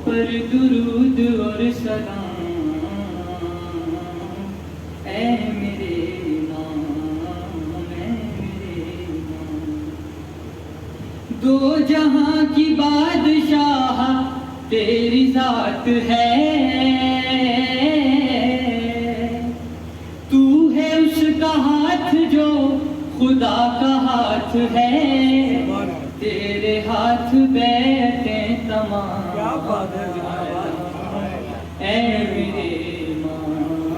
پر درود اور سلام اے میرے امام، اے میرے امام۔ دو جہاں کی بادشاہ تیری ذات ہے، تو ہے اس کا ہاتھ جو خدا کا ہاتھ ہے، تیرے ہاتھ بیعتیں تمام اے میرے امام،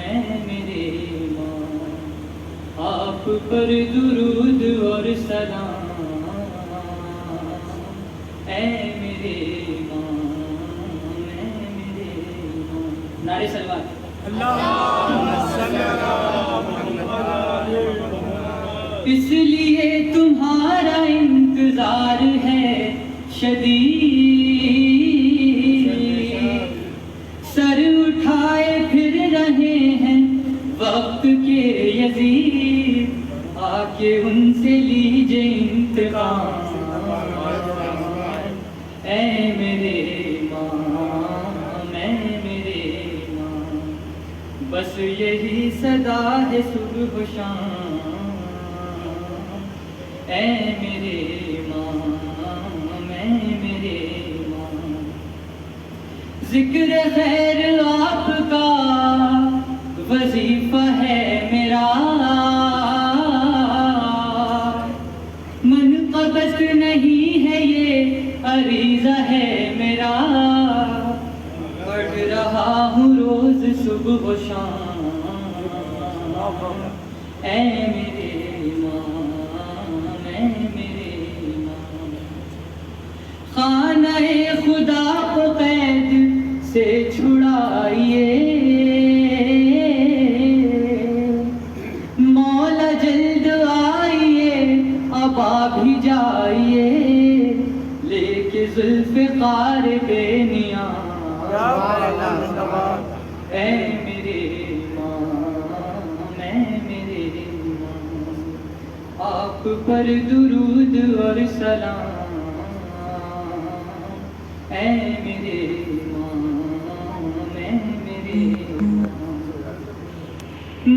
اے میرے امام۔ آپ پر درود اور سلام اے میرے امام، اے میرے امام۔ نعرے سلوات۔ اس لیے تمہارا انتظار ہے شدید، سر اٹھائے پھر رہے ہیں وقت کے یزید، آ کے ان سے لیجے انتقام اے میرے امام، اے میرے امام۔ بس یہی صدا ہے صبح و شام اے میرے امام، اے میرے امام۔ ذکر خیر آپ کا وظیفہ ہے میرا، منقبت نہیں ہے یہ عریضہ ہے میرا، پڑھ رہا ہوں روز صبح و شام اے میرے امام، اے میرے امام۔ خانہ خدا کو قید سے چھڑائیے، مولا جلد آئیے، ابا بھی جائیے، لے کے ذوالفقار بے نیام اے میرے امام، اے میرے امام۔ آپ پر درود اور سلام اے میرے امام، اے میرے امام۔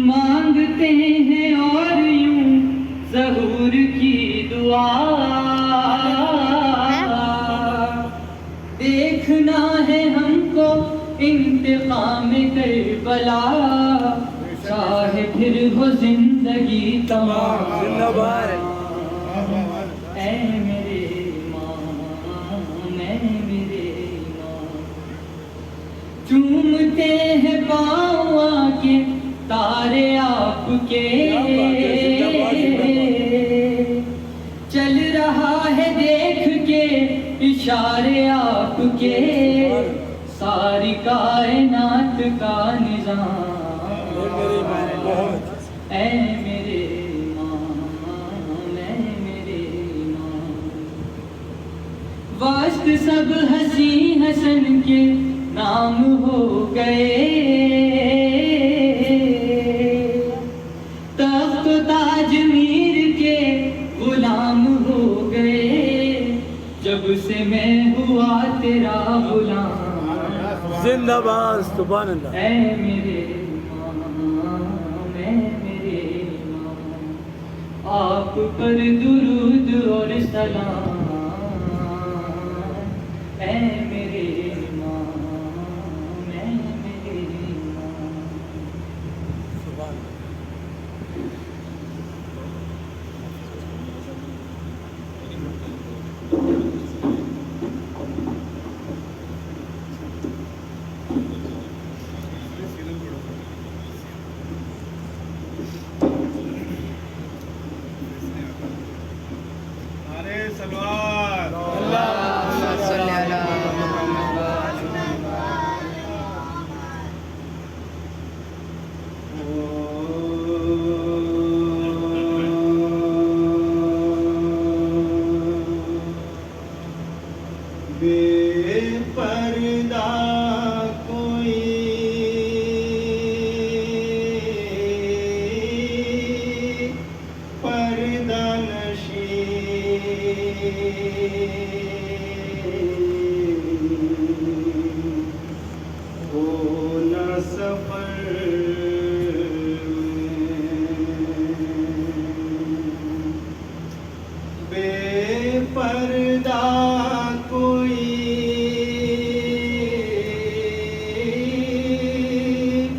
مانگتے ہیں اور یوں ظہور کی دعا، دیکھنا ہے ہم کو انتقام کربلا، چاہے پھر ہو زندگی تمام اے میرے امام، اے میرے امام۔ چومتے ہیں پاؤں کے تارے آپ کے، چل رہا ہے دیکھ کے اشارے آپ کے، ساری کائنات کا نظام اے میرے امام، اے میرے امام۔ واسط سب ہنسی حسن کے نام ہو گئے، تخت و تاج میر کے غلام ہو گئے، جب سے میں ہوا تیرا غلام زندہ باد سبحان اللہ اے میرے امام، اے میرے امام۔ آپ پر درود اور سلام اے میرے امام، اے میرے امام۔ سبحان اللہ۔ پردہ کوئی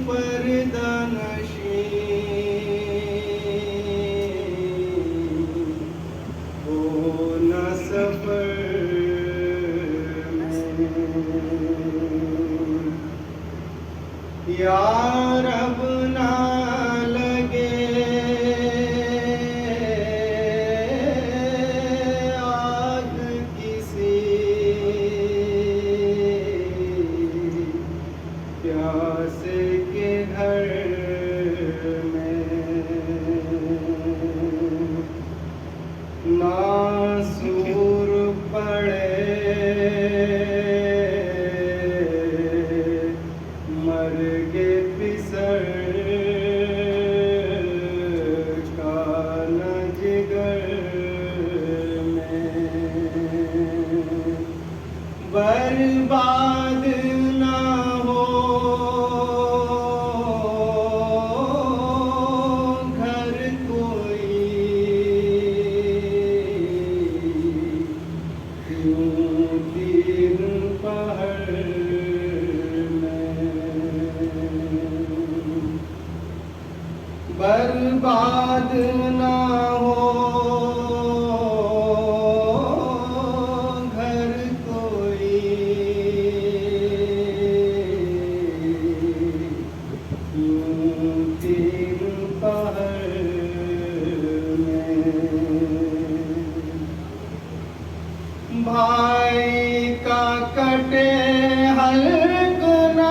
پردہ نشین ہو نہ سفر یا رب نہ لگے آگ کسی پیاسے کے گھر میں ناسور پڑے مرگے پسر کا نہ جگر میں برباد نہ ہو گھر کوئی کیوں تیر پہر برباد نہ ہو گھر کوئی یوں تیر پہر میں بھائی کا کٹے حلق نہ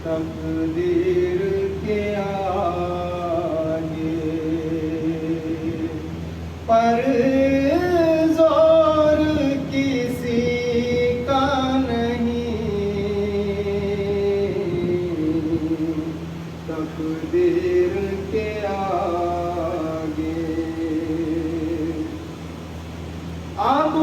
تقدیر کے آگے پر زور کسی کا نہیں تقدیر کے آگے اب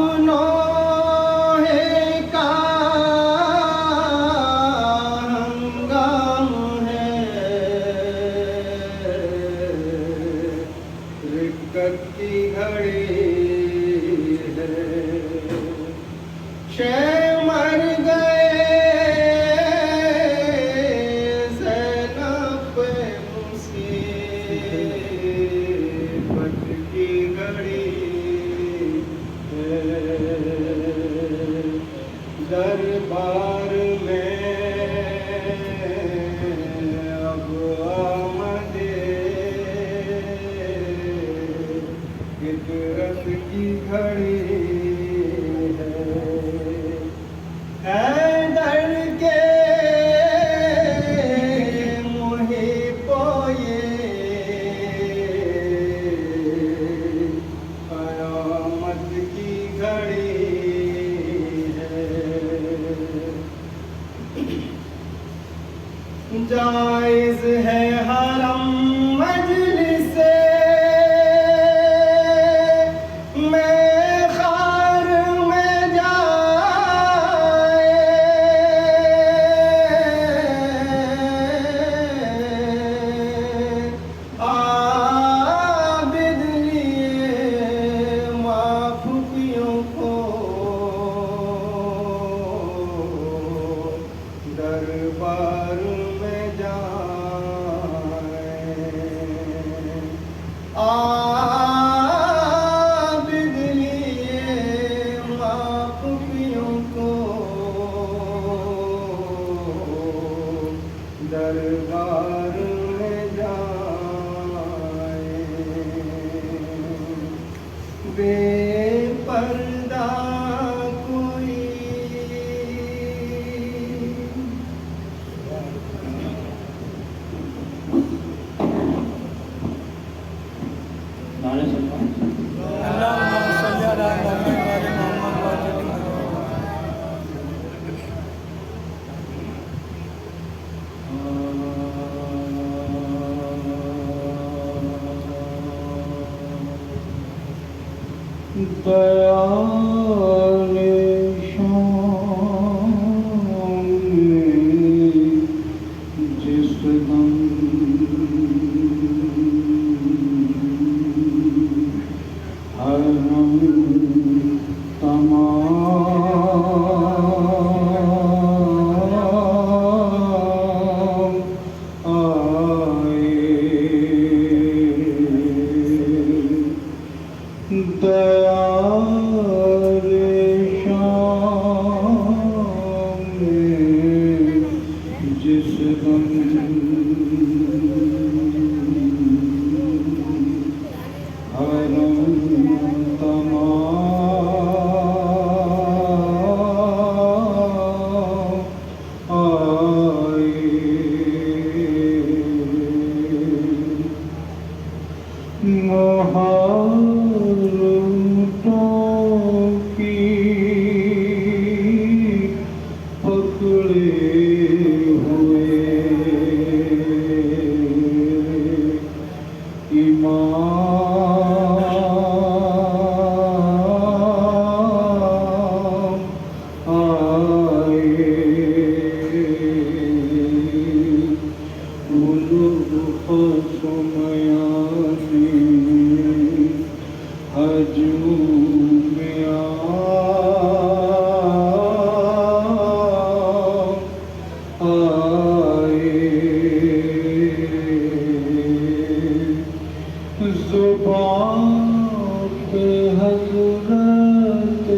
کی گھڑی ہے شہ مر گئے زینب مصیبت کی گھڑی ہے دربار میں اب فطرت کی گھڑی ہے حیدر کے محبو یہ قیامت کی گھڑی ہے جائز ہے حرم مجلس سے دربار میں جائیں عابد لیے معافیوں کو دربار میں جائیں بے پردہ کوئی پیار شام جس دم حرم تمام آئے دیار شام جس دم حرم تمام آئے مہارتوں کی پکڑے ہوئے امام آئے خصم یعنی ہجوم آئے زبان پہ حضرت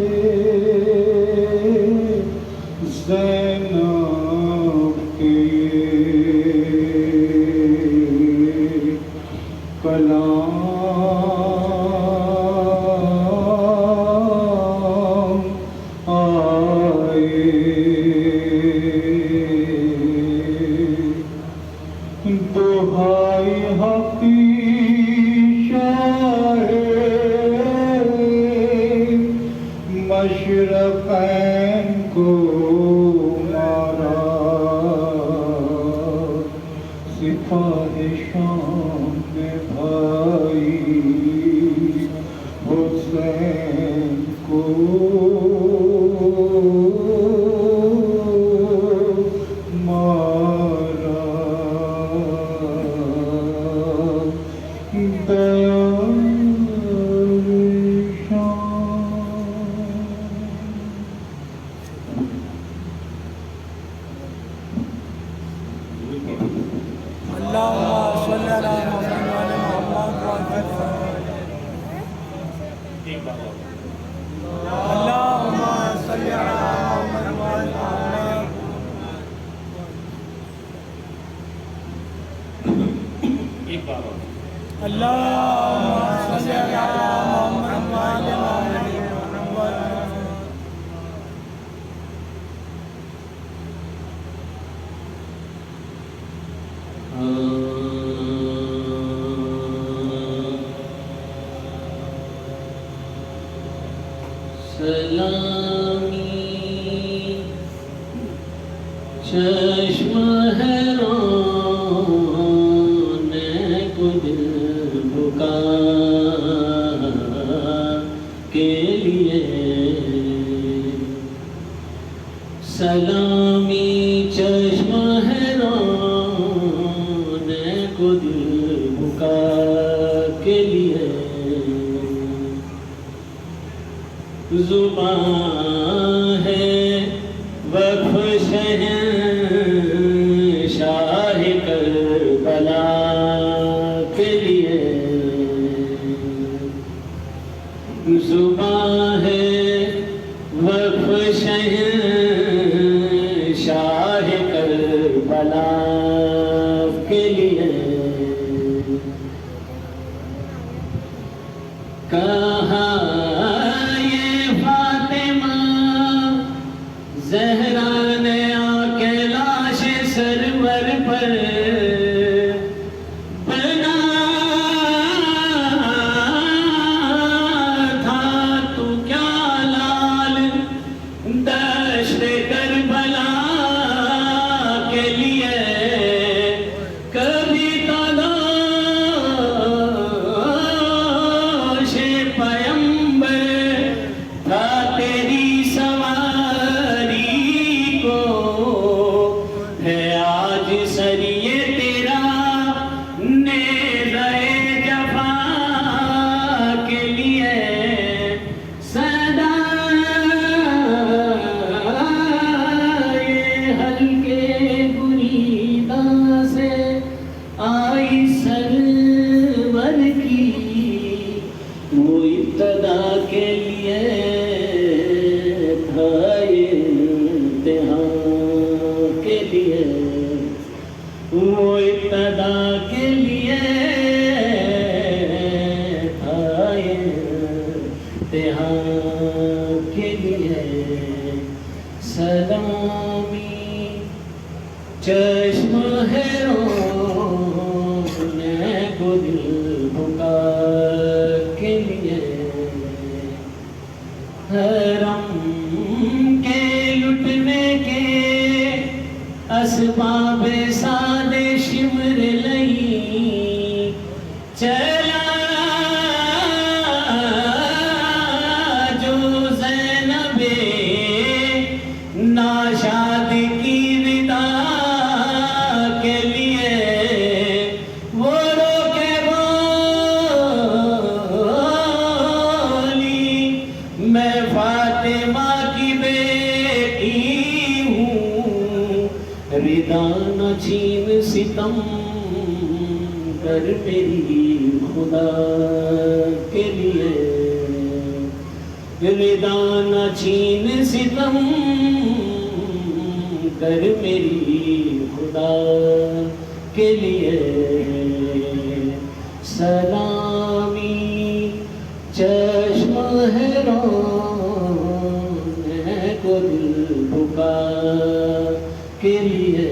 زینب کے کلام آئے دہائی حقی شاہ مشرقین کو مارا سپاہ شام میں بھائی حسین کو مارا دیار اللهم صل على محمد وعلى محمد اللهم صل على محمد وعلى محمد اللهم صل على محمد وعلى محمد سلامی چشم حیران کو دل بکا کے لیے سلامی چشم حیران کو دل بکا کے لیے زبان ہے وقف شہنشاہ کربلا کے لیے زبان ہے وقف شہنشاہ کربلا کے لیے کہاں زہرا نے آ کے لاش سرور پر بنا تھا تو کیا لال دشت کربلا کے لیے لیے وہ ابتدا کے لیے تھا یہ انتہا کے لیے سلامی چشم ہے رونے کو دل بھکا کے لیے حرم کے لٹنے کے اسباب سادے شمر لئی چلا جو زینب ناشاد کی ودا کے لیے وہ رو کے بولی میں فاطمہ کی بیٹی ہوں ردا نہ چھین ستم کر میری خدا کے لیے ردا نہ چھین ستم کر میری خدا کے لیے سلامی چشم ہے رونے کو دل بھکا کے لیے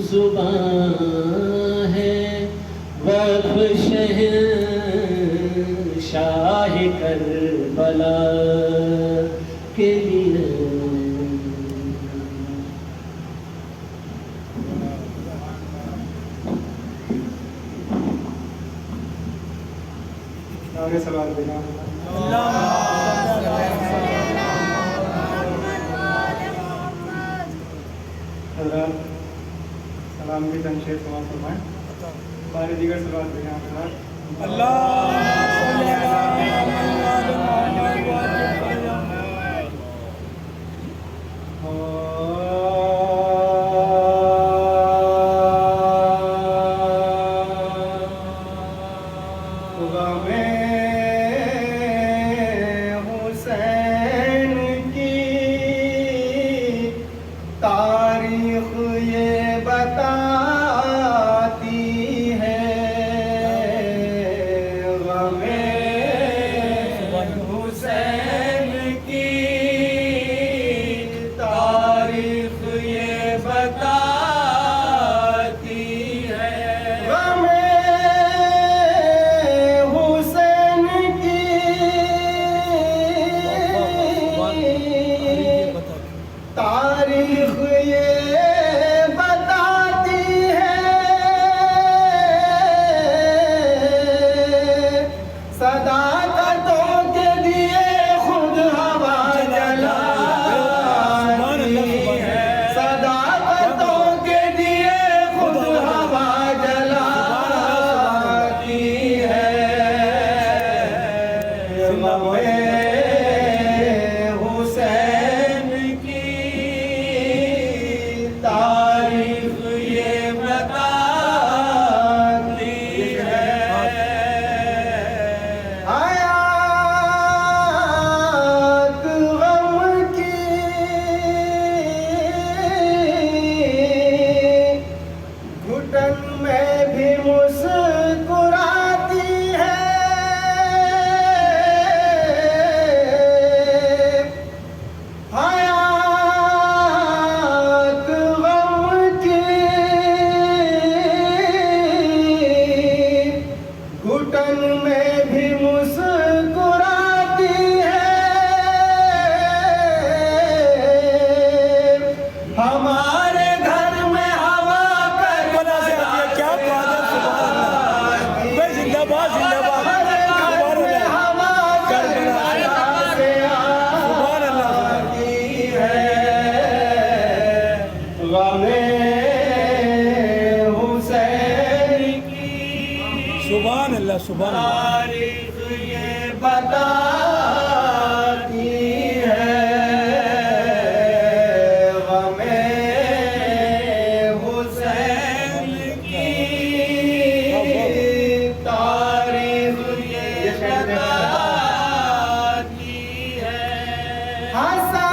زبان ہے وقف شہنشاہ کربلا کے لیے نعرے صلوات دینا حضرات سلام بھی تنشیر سلام فرمائیں بارے دیگر صلوات دینا حضرات تاریخ یہ بتاتی ہے غم حسین کی تاریخ یہ بتاتی ہے غم حسین کی تاریخ یہ بتاتی ہے صداقتوں کے لیے خود ہوا جلاتی ہے صداقتوں کے لیے خود ہوا جلاتی ہے حسین کی تاریخ یہ بتاتی ہے حیات غم کی گھٹن میں بھی مسکراتی ہے حیات غم کی گھٹن میں بھی مسکراتی ہے ہمارے گھر میں ہوا کر کیا بات ہے زندہ باد زندہ باد سبحان اللہ سبحان اللہ تاریخ یہ بتاتی ہے غم حسین کی تاریخ یہ بتاتی ہے حساب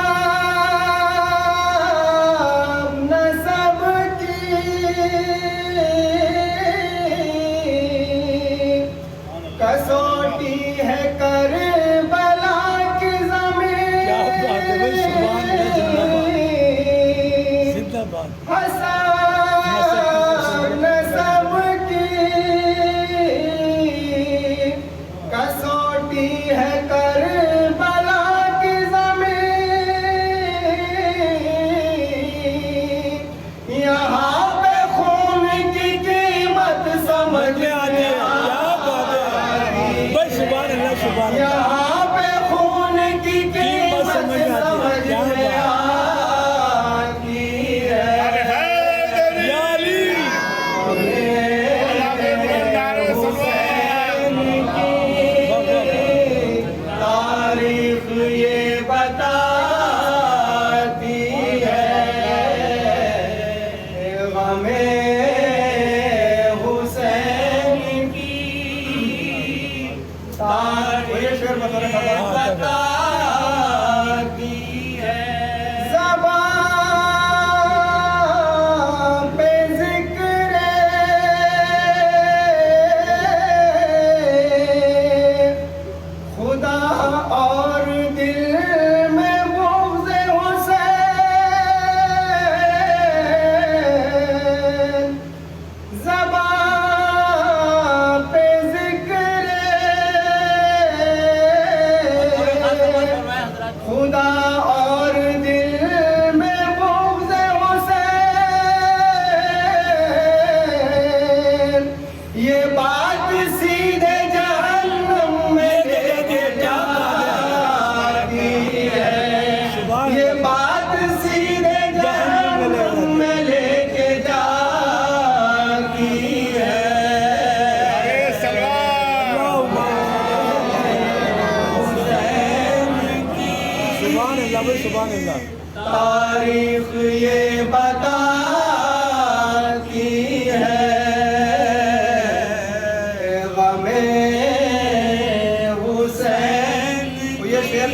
حسن نسب کی کسوٹی ہے کربلا کی زمین یہاں پہ خون کی قیمت سمجھ میں آتی یہاں پہ خون کی قیمت سمجھ میں آتی ہے تاریخ یہ بتاتی ہے غم حسین کی تاریخ بتاتی ہے زبان پہ ذکر خدا اور دل میں بغض حسین زبان پہ ذکر خدا اور دل میں بغض حسین یہ بات سیدھے جہنم میں لے کے جاتی ہے یہ بات سیدھے جہنم میں لے کے جاتی ہے سبحان اللہ تاریخ یہ بتاتی ہے غم حسین یہ شعر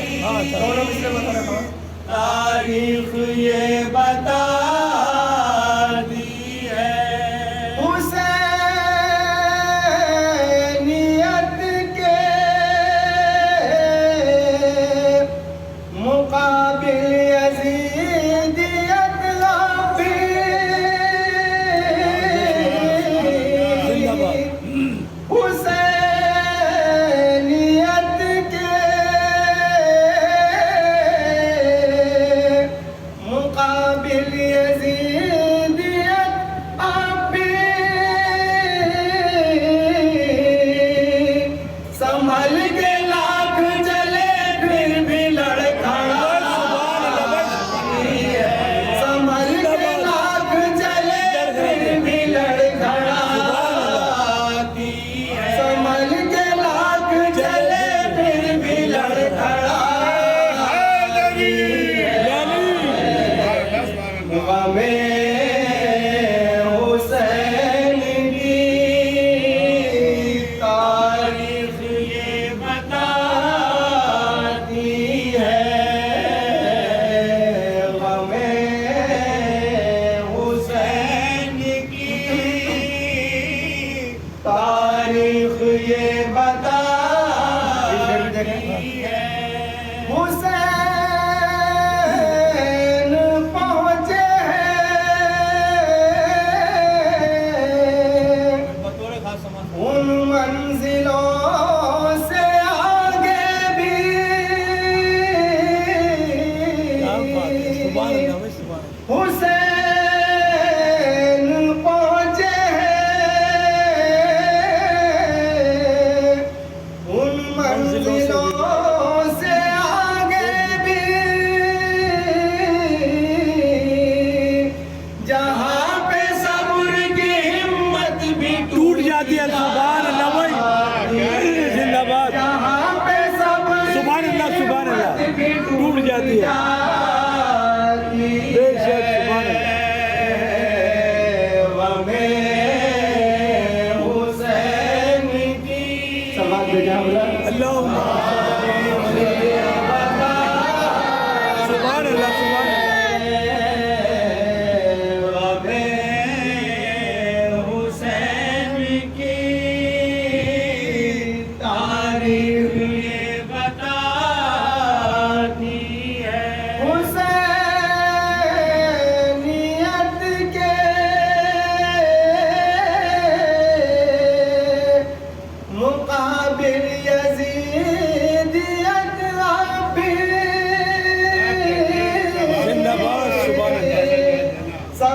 دونوں مصرے بتا رہا ہوں تاریخ یہ بتاتی ہے حسینیت کے مقابل یزیدیت حسینیت کے مقابل یزیدیت آپی سنبھل کے لاکھ جلے پھر بھی لڑکھڑا سنبھل کے لاکھ جلے پھر بھی لڑکھڑاتی سنبھل کے لاکھ جلے پھر بھی لڑکھڑاتی غم حسین کی تاریخ یہ بتاتی ہے غم حسین کی تاریخ یہ بتاتی ہے حسین پہنچے ہیں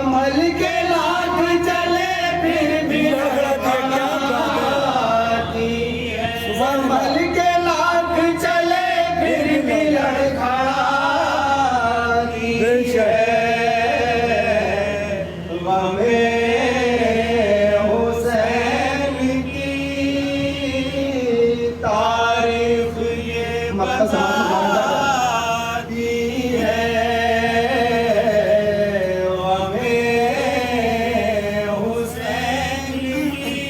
سنبھل کے لاکھ چلے پھر بھی لڑکھڑاتی ہے سنبھل کے لاکھ چلے پھر بھی لڑکھڑاتی ہے غم حسین کی تاریخ یہ بتاتی ہے غم حسین کی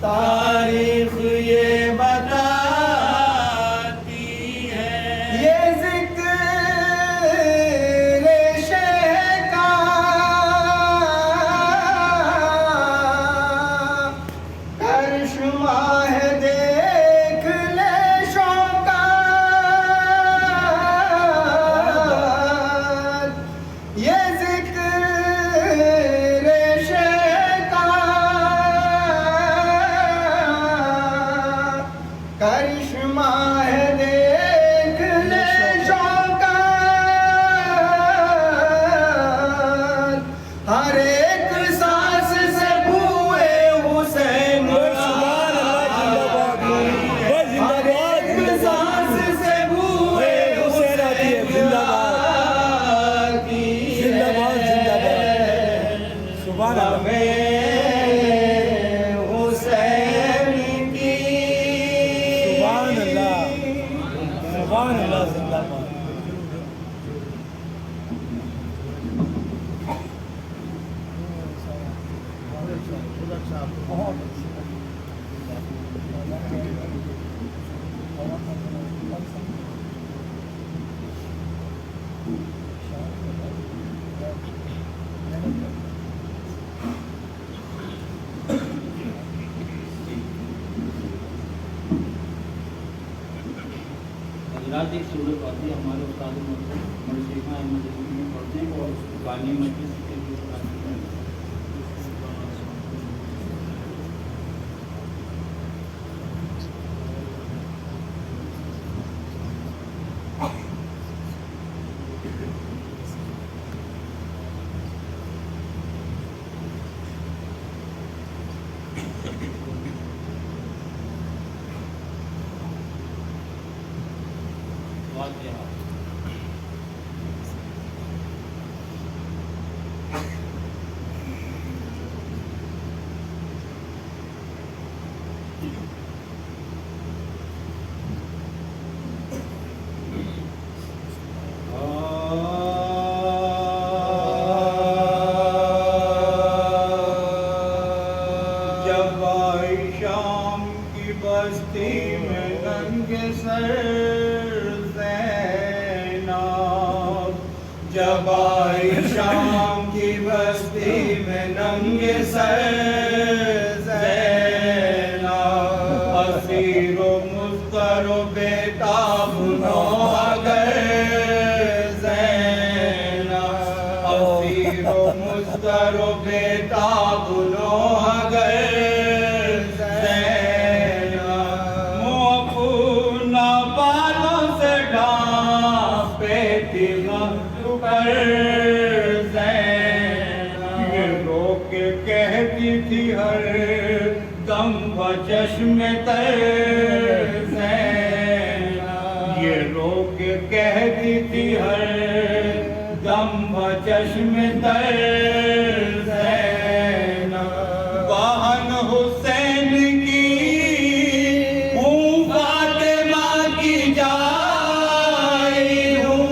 تاریخ یہ بتاتی ہے یہ ذکر شہ کا کرشمہ ہے دیکھ لے شوکات یہ ذکر شہ کا کرشمہ ہے دیکھ لے شوکات ہر ایک سانس سے بوئے حسین ہر ایک سانس سے بوئے حسین آتی ہے غم حسین کی حضرات ایک صورت آتی ہے ہمارے استاد ہمارے شیخ احمد میں پڑھتے ہیں اور بانی مجلس کے لیے جب آئی شام کی بستی میں ننگے سر زینب جب آئی شام کی بستی میں ننگے سر زینب اسیر و مضطر و بیتاب نوح گئے زینب اسیر و مضطر و بیتاب نوح گئے زینب منہ اپنا بالوں سے ڈھانپے تھی پر زینب یہ رو کے کہتی تھی ہر دم بچشم تر زینب یہ رو کے کہتی تھی ہر دم بچشم تر زینب بہن حسین کی ہوں فاطمہ کی جائی ہوں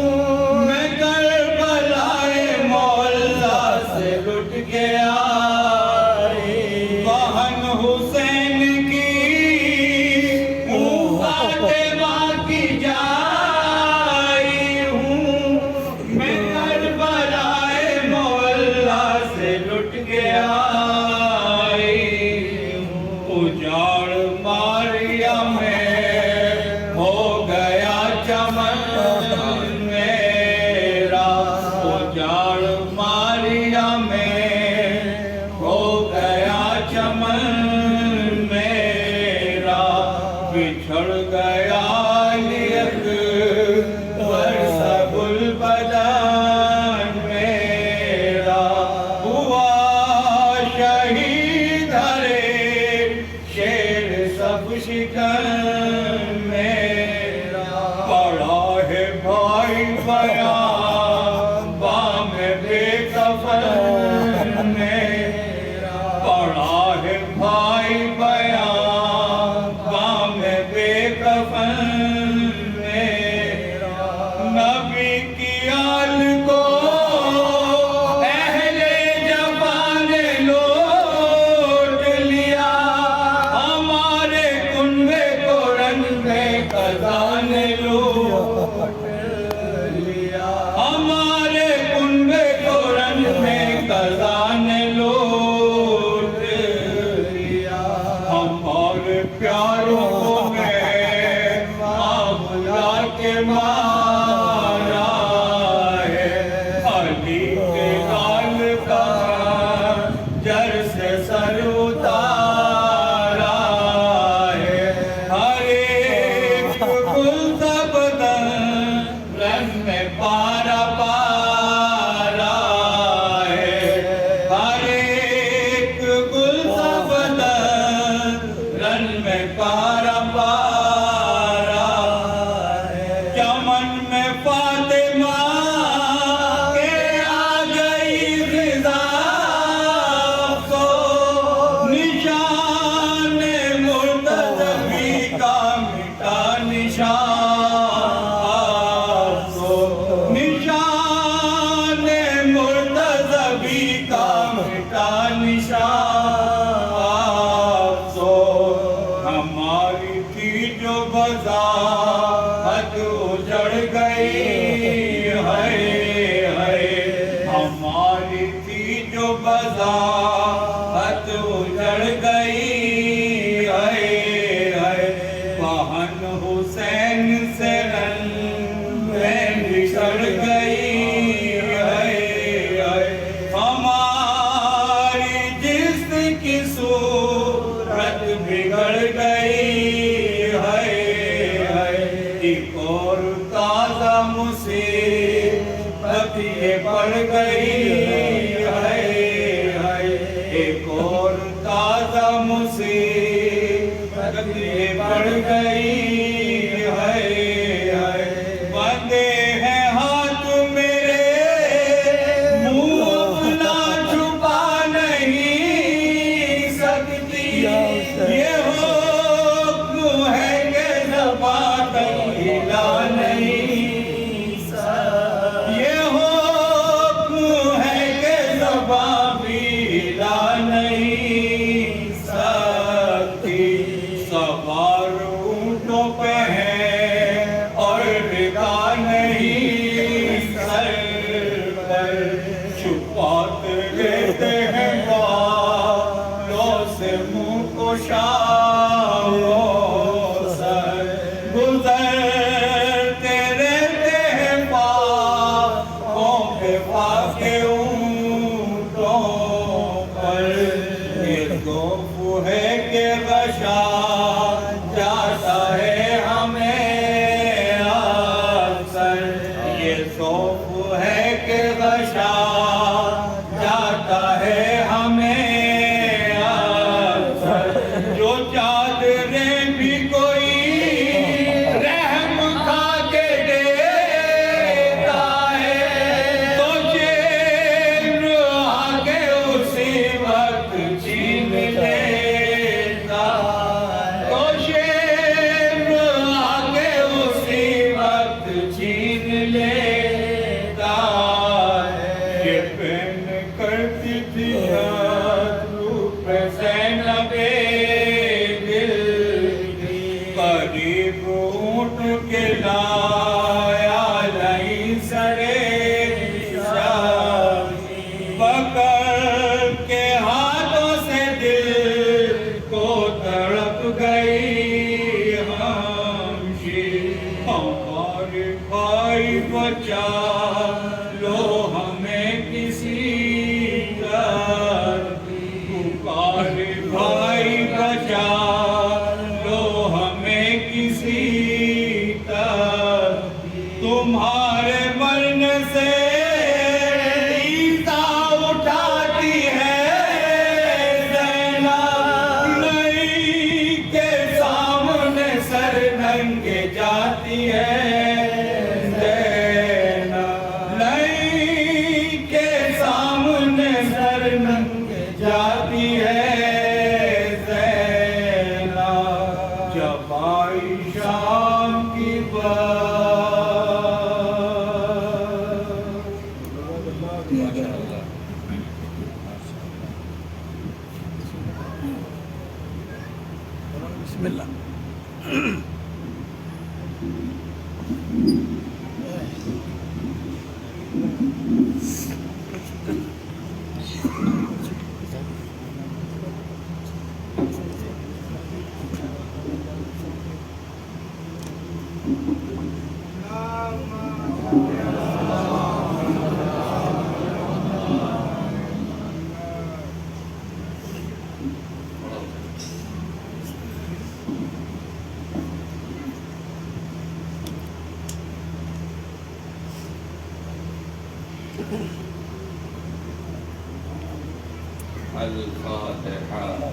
میں کربلائے مولا سے لٹ گیا بہن حسین کی ہوں فاطمہ کی جائی ہوں میں کربلائے مولا سے مٹا نشان سو ہماری تھی جو بذات اجڑ گئی ہے ہماری تھی جو بذات اجڑ گئی ہے بہن حسین سے رن میں بچھڑ گئی ہے ہماری جسم کی صورت بگڑ گئی ہے ایک اور تازہ مصیبت یہ پڑ گئی ہے ایک اور تازہ مصیبت یہ پڑ گئی ہے بندے ہیں ہاتھ میرے منہ اپنا چھپا نہیں سکتی یہ حکم ہے کہ زبان ہلا نہیں سکتی یہ حکم ہے کہ زبان بھی ہلا نہیں سکتی سوار اونٹوں پہ ہے اور رکھا نہیں سر پر چھپاتے رہتے ہیں بالوں سے منہ کو شاموں سر گزرتے رہتے ہیں پاؤں پہ پاکے اونٹوں پر یہ خوف ہے کہ غشا جاتا ہے ہمیں اکثر یہ خوف ہے کہ غشا جاتا ہے ہمیں اکثر جو چادریں بھی کوئی رحم کھا کے دیتا ہے تو شیر آگے اسی وقت چھین لیتا تو شیر آگے اسی وقت چھین لیتا یہ پہن کرتی تھی روپ زینب دل قریب اونٹ کے لایا نہیں سرے پکڑ کے ہاتھوں سے دل کو تڑپ گئی ہمارے بھائی بچا لو ہمیں کسی پکارے بھائی بچا لو ہمیں کسی تمہارے مرنے سے عیسیٰ اٹھاتی ہے زینب نئی کے سامنے سر ننگے جاتی ہے زینب نئی کے سامنے سر ننگے جاتی ہے زینب جب آئی شام کی بسم اللہ الفاتحة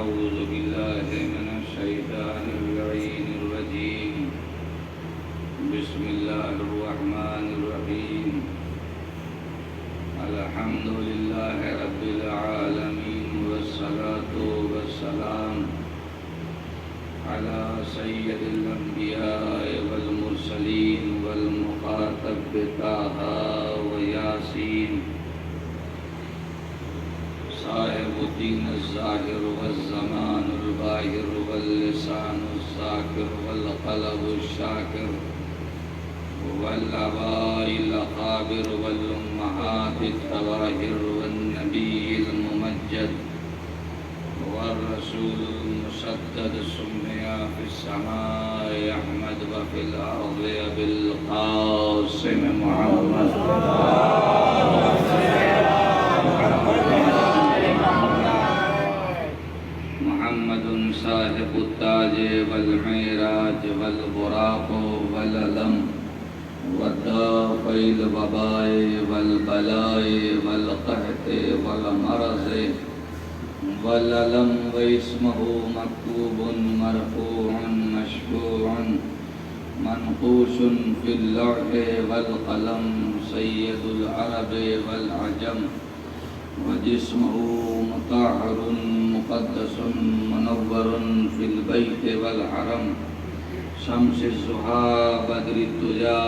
أعوذ بالله من الشيطان اللعين الرجيم بسم الله الرحمن الرحيم الحمد لله رب العالمين والصلاة والسلام على سيد الأنبياء والمرسلين والمخاطب بطه وياسين صاحب الدين الظاهر والزمان الباهر واللسان الذاكر والقلب الشاكر والآباء الأخابر والأمهات الطواهر والنبي الممجد والرسول المسدد سمي في السماء أحمد وفي الأرض أبي القاسم محمد محمد صاحب التاج والمعراج والبراق والعلم والدافع الوباء والبلاء والقحط والمرض والعلم واسمه مكتوب مرفوع مشفوع منقوش في اللوح والقلم سيد العرب والعجم وجسمه مطهر مقدس منور في البيت والحرم شمس الزحى بدر الدجى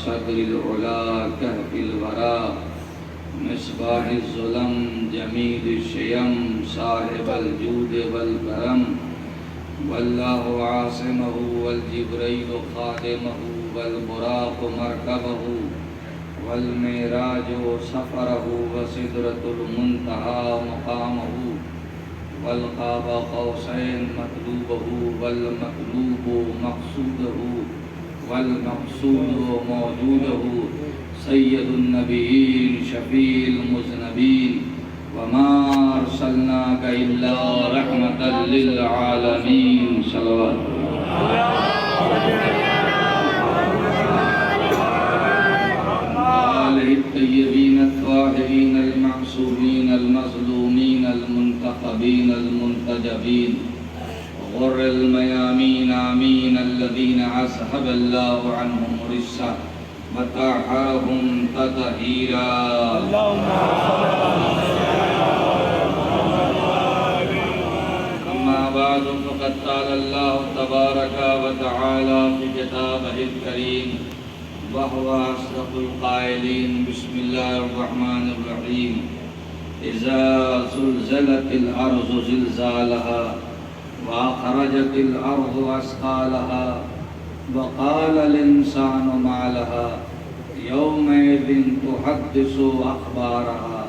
صدر العلا كهف الورى مصباح الظلم جميل الشيم صاحب الجود والكرم والله عاصمه والجبريل خادمه والبراق مركبه والمعراج سفره وسدرة المنتهى مقامه والقاب قوسين مطلوبه والمطلوب مقصوده والمقصود موجوده سيد النبيين شفيع المذنبين وما أرسلناك إلا رحمة للعالمين صلوات آله الطيبين الطاهرين المعصومين المظلومين المنتخبين المنتجبين غر الميامين آمين الذين أذهب الله عنهم الرجس وطهرهم تطهيرا أما بعد فقد قال الله تبارك وتعالى في كتابه الكريم وهو أصدق القائلين بسم الله الرحمن الرحيم إذا زلزلت الأرض زلزالها وأخرجت الأرض أثقالها وقال الإنسان ما لها يومئذ تحدث أخبارها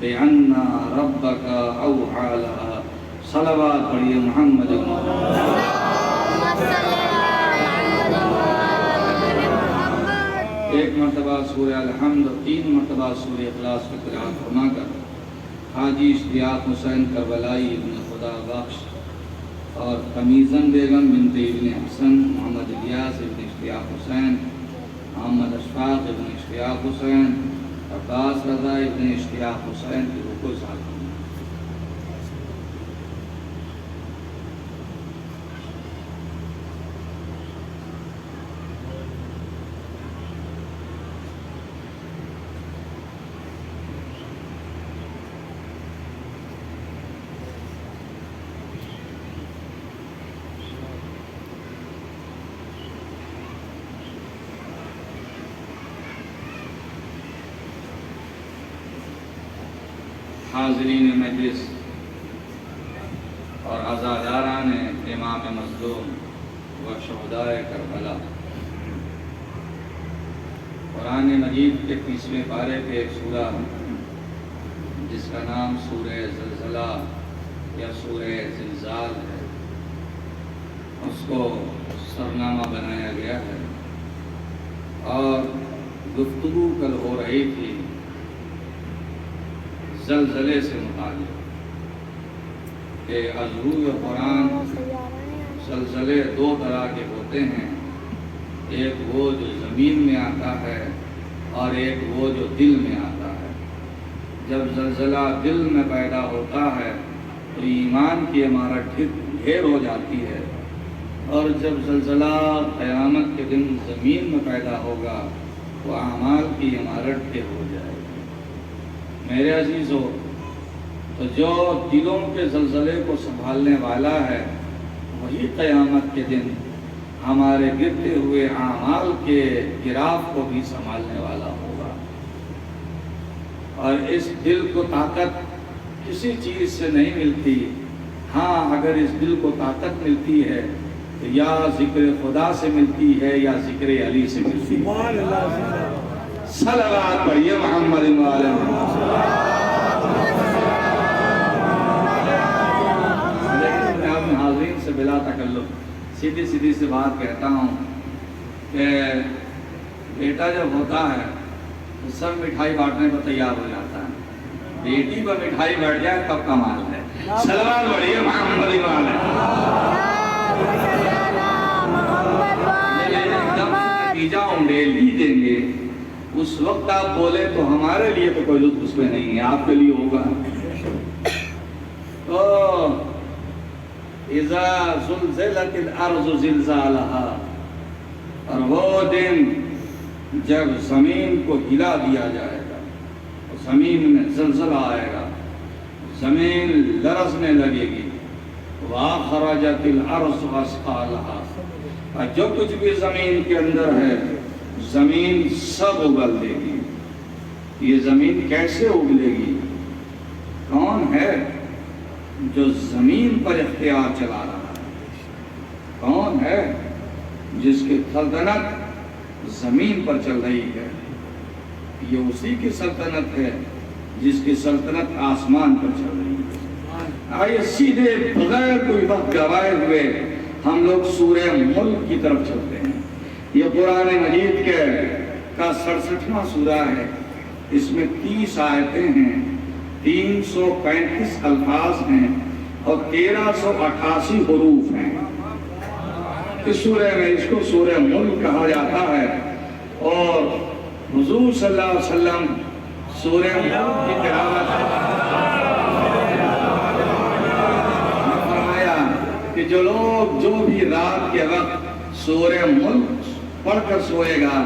بأن ربك أوحى لها صلوات پڑھیے محمد ایک مرتبہ سورہ الحمد اور 3 مرتبہ سورہ اخلاص کی قرآن فرما کر حاجی اشتیاق حسین کربلائی ابن خدا بخش اور قمیزن بیگم بنت ابن حسن محمد الیاس ابن اشتیاق حسین محمد اشفاق ابن اشتیاق حسین عباس رضا ابن اشتیاق حسین کی روح کو اظہار کرنا حاضرین مجلس اور عزاداران امام مظلوم و شہدائے کربلا، قرآن مجید کے 30ویں پارے پہ ایک سورہ جس کا نام سورہ زلزلہ یا سورہ زلزال ہے، اس کو سرنامہ بنایا گیا ہے اور گفتگو کل ہو رہی تھی زلزلے سے متعلق کہ عضروی قرآن زلزلے 2 طرح کے ہوتے ہیں، ایک وہ جو زمین میں آتا ہے اور ایک وہ جو دل میں آتا ہے۔ جب زلزلہ دل میں پیدا ہوتا ہے تو ایمان کی عمارت ڈھیر ہو جاتی ہے، اور جب زلزلہ قیامت کے دن زمین میں پیدا ہوگا تو اعمال کی عمارت ڈھیر ہو جائے گی۔ میرے عزیزو، تو جو دلوں کے زلزلے کو سنبھالنے والا ہے وہی قیامت کے دن ہمارے گرتے ہوئے اعمال کے گراف کو بھی سنبھالنے والا ہوگا۔ اور اس دل کو طاقت کسی چیز سے نہیں ملتی، ہاں اگر اس دل کو طاقت ملتی ہے تو یا ذکر خدا سے ملتی ہے یا ذکر علی سے ملتی ہے۔ صلوات پڑھیے محمد وعلی لیکن میں اپنے حاضرین سے بلا تکلف سیدھی سی بات کہتا ہوں کہ بیٹا جب ہوتا ہے تو سب مٹھائی بانٹنے کو تیار ہو جاتا ہے، بیٹی کو مٹھائی بیٹھ جائے تب کمال ہے۔ صلوات پڑھیے محمد وعلی نتیجہ انڈیل ہی دیں گے، اس وقت آپ بولے تو ہمارے لیے تو کوئی لطف اس میں نہیں ہے، آپ کے لیے ہوگا۔ تو اذا زلزلت الارض زلزالها، اور وہ دن جب زمین کو ہلا دیا جائے گا، زمین میں زلزلہ آئے گا، زمین لرزنے لگے گی، وَأَخْرَجَتِ الْأَرْضُ أَثْقَالَهَا، اور جو کچھ بھی زمین کے اندر ہے زمین سب اگل دے گی۔ یہ زمین کیسے اگلے گی؟ کون ہے جو زمین پر اختیار چلا رہا ہے؟ کون ہے جس کی سلطنت زمین پر چل رہی ہے؟ یہ اسی کی سلطنت ہے جس کی سلطنت آسمان پر چل رہی ہے۔ آئیے سیدھے بغیر کوئی وقت گوائے ہوئے ہم لوگ سورہ ملک کی طرف چلتے ہیں۔ یہ قرآن مجید کا 67واں سورہ ہے، اس میں 30 آیتیں ہیں، 335 الفاظ ہیں اور 1388 حروف ہیں۔ اس سورہ میں اس کو سورہ ملک کہا جاتا ہے، اور حضور صلی اللہ علیہ وسلم سورہ ملک کی تلاوت فرمایا کہ جو لوگ جو بھی رات کے وقت سورہ ملک پڑھ کر سوئے گا،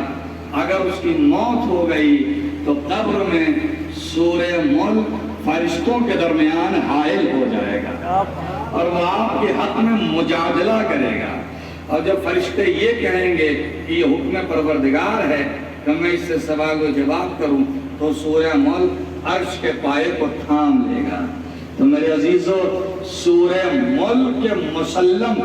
اگر اس کی موت ہو گئی تو قبر میں سورہ ملک فرشتوں کے درمیان حائل ہو جائے گا اور وہ آپ کے حق میں مجادلہ کرے گا، اور جب فرشتے یہ کہیں گے کہ یہ حکم پروردگار ہے کہ میں اس سے سوال و جواب کروں، تو سورہ ملک عرش کے پائے کو تھام لے گا۔ تو میرے عزیزو، سورہ ملک کے مسلم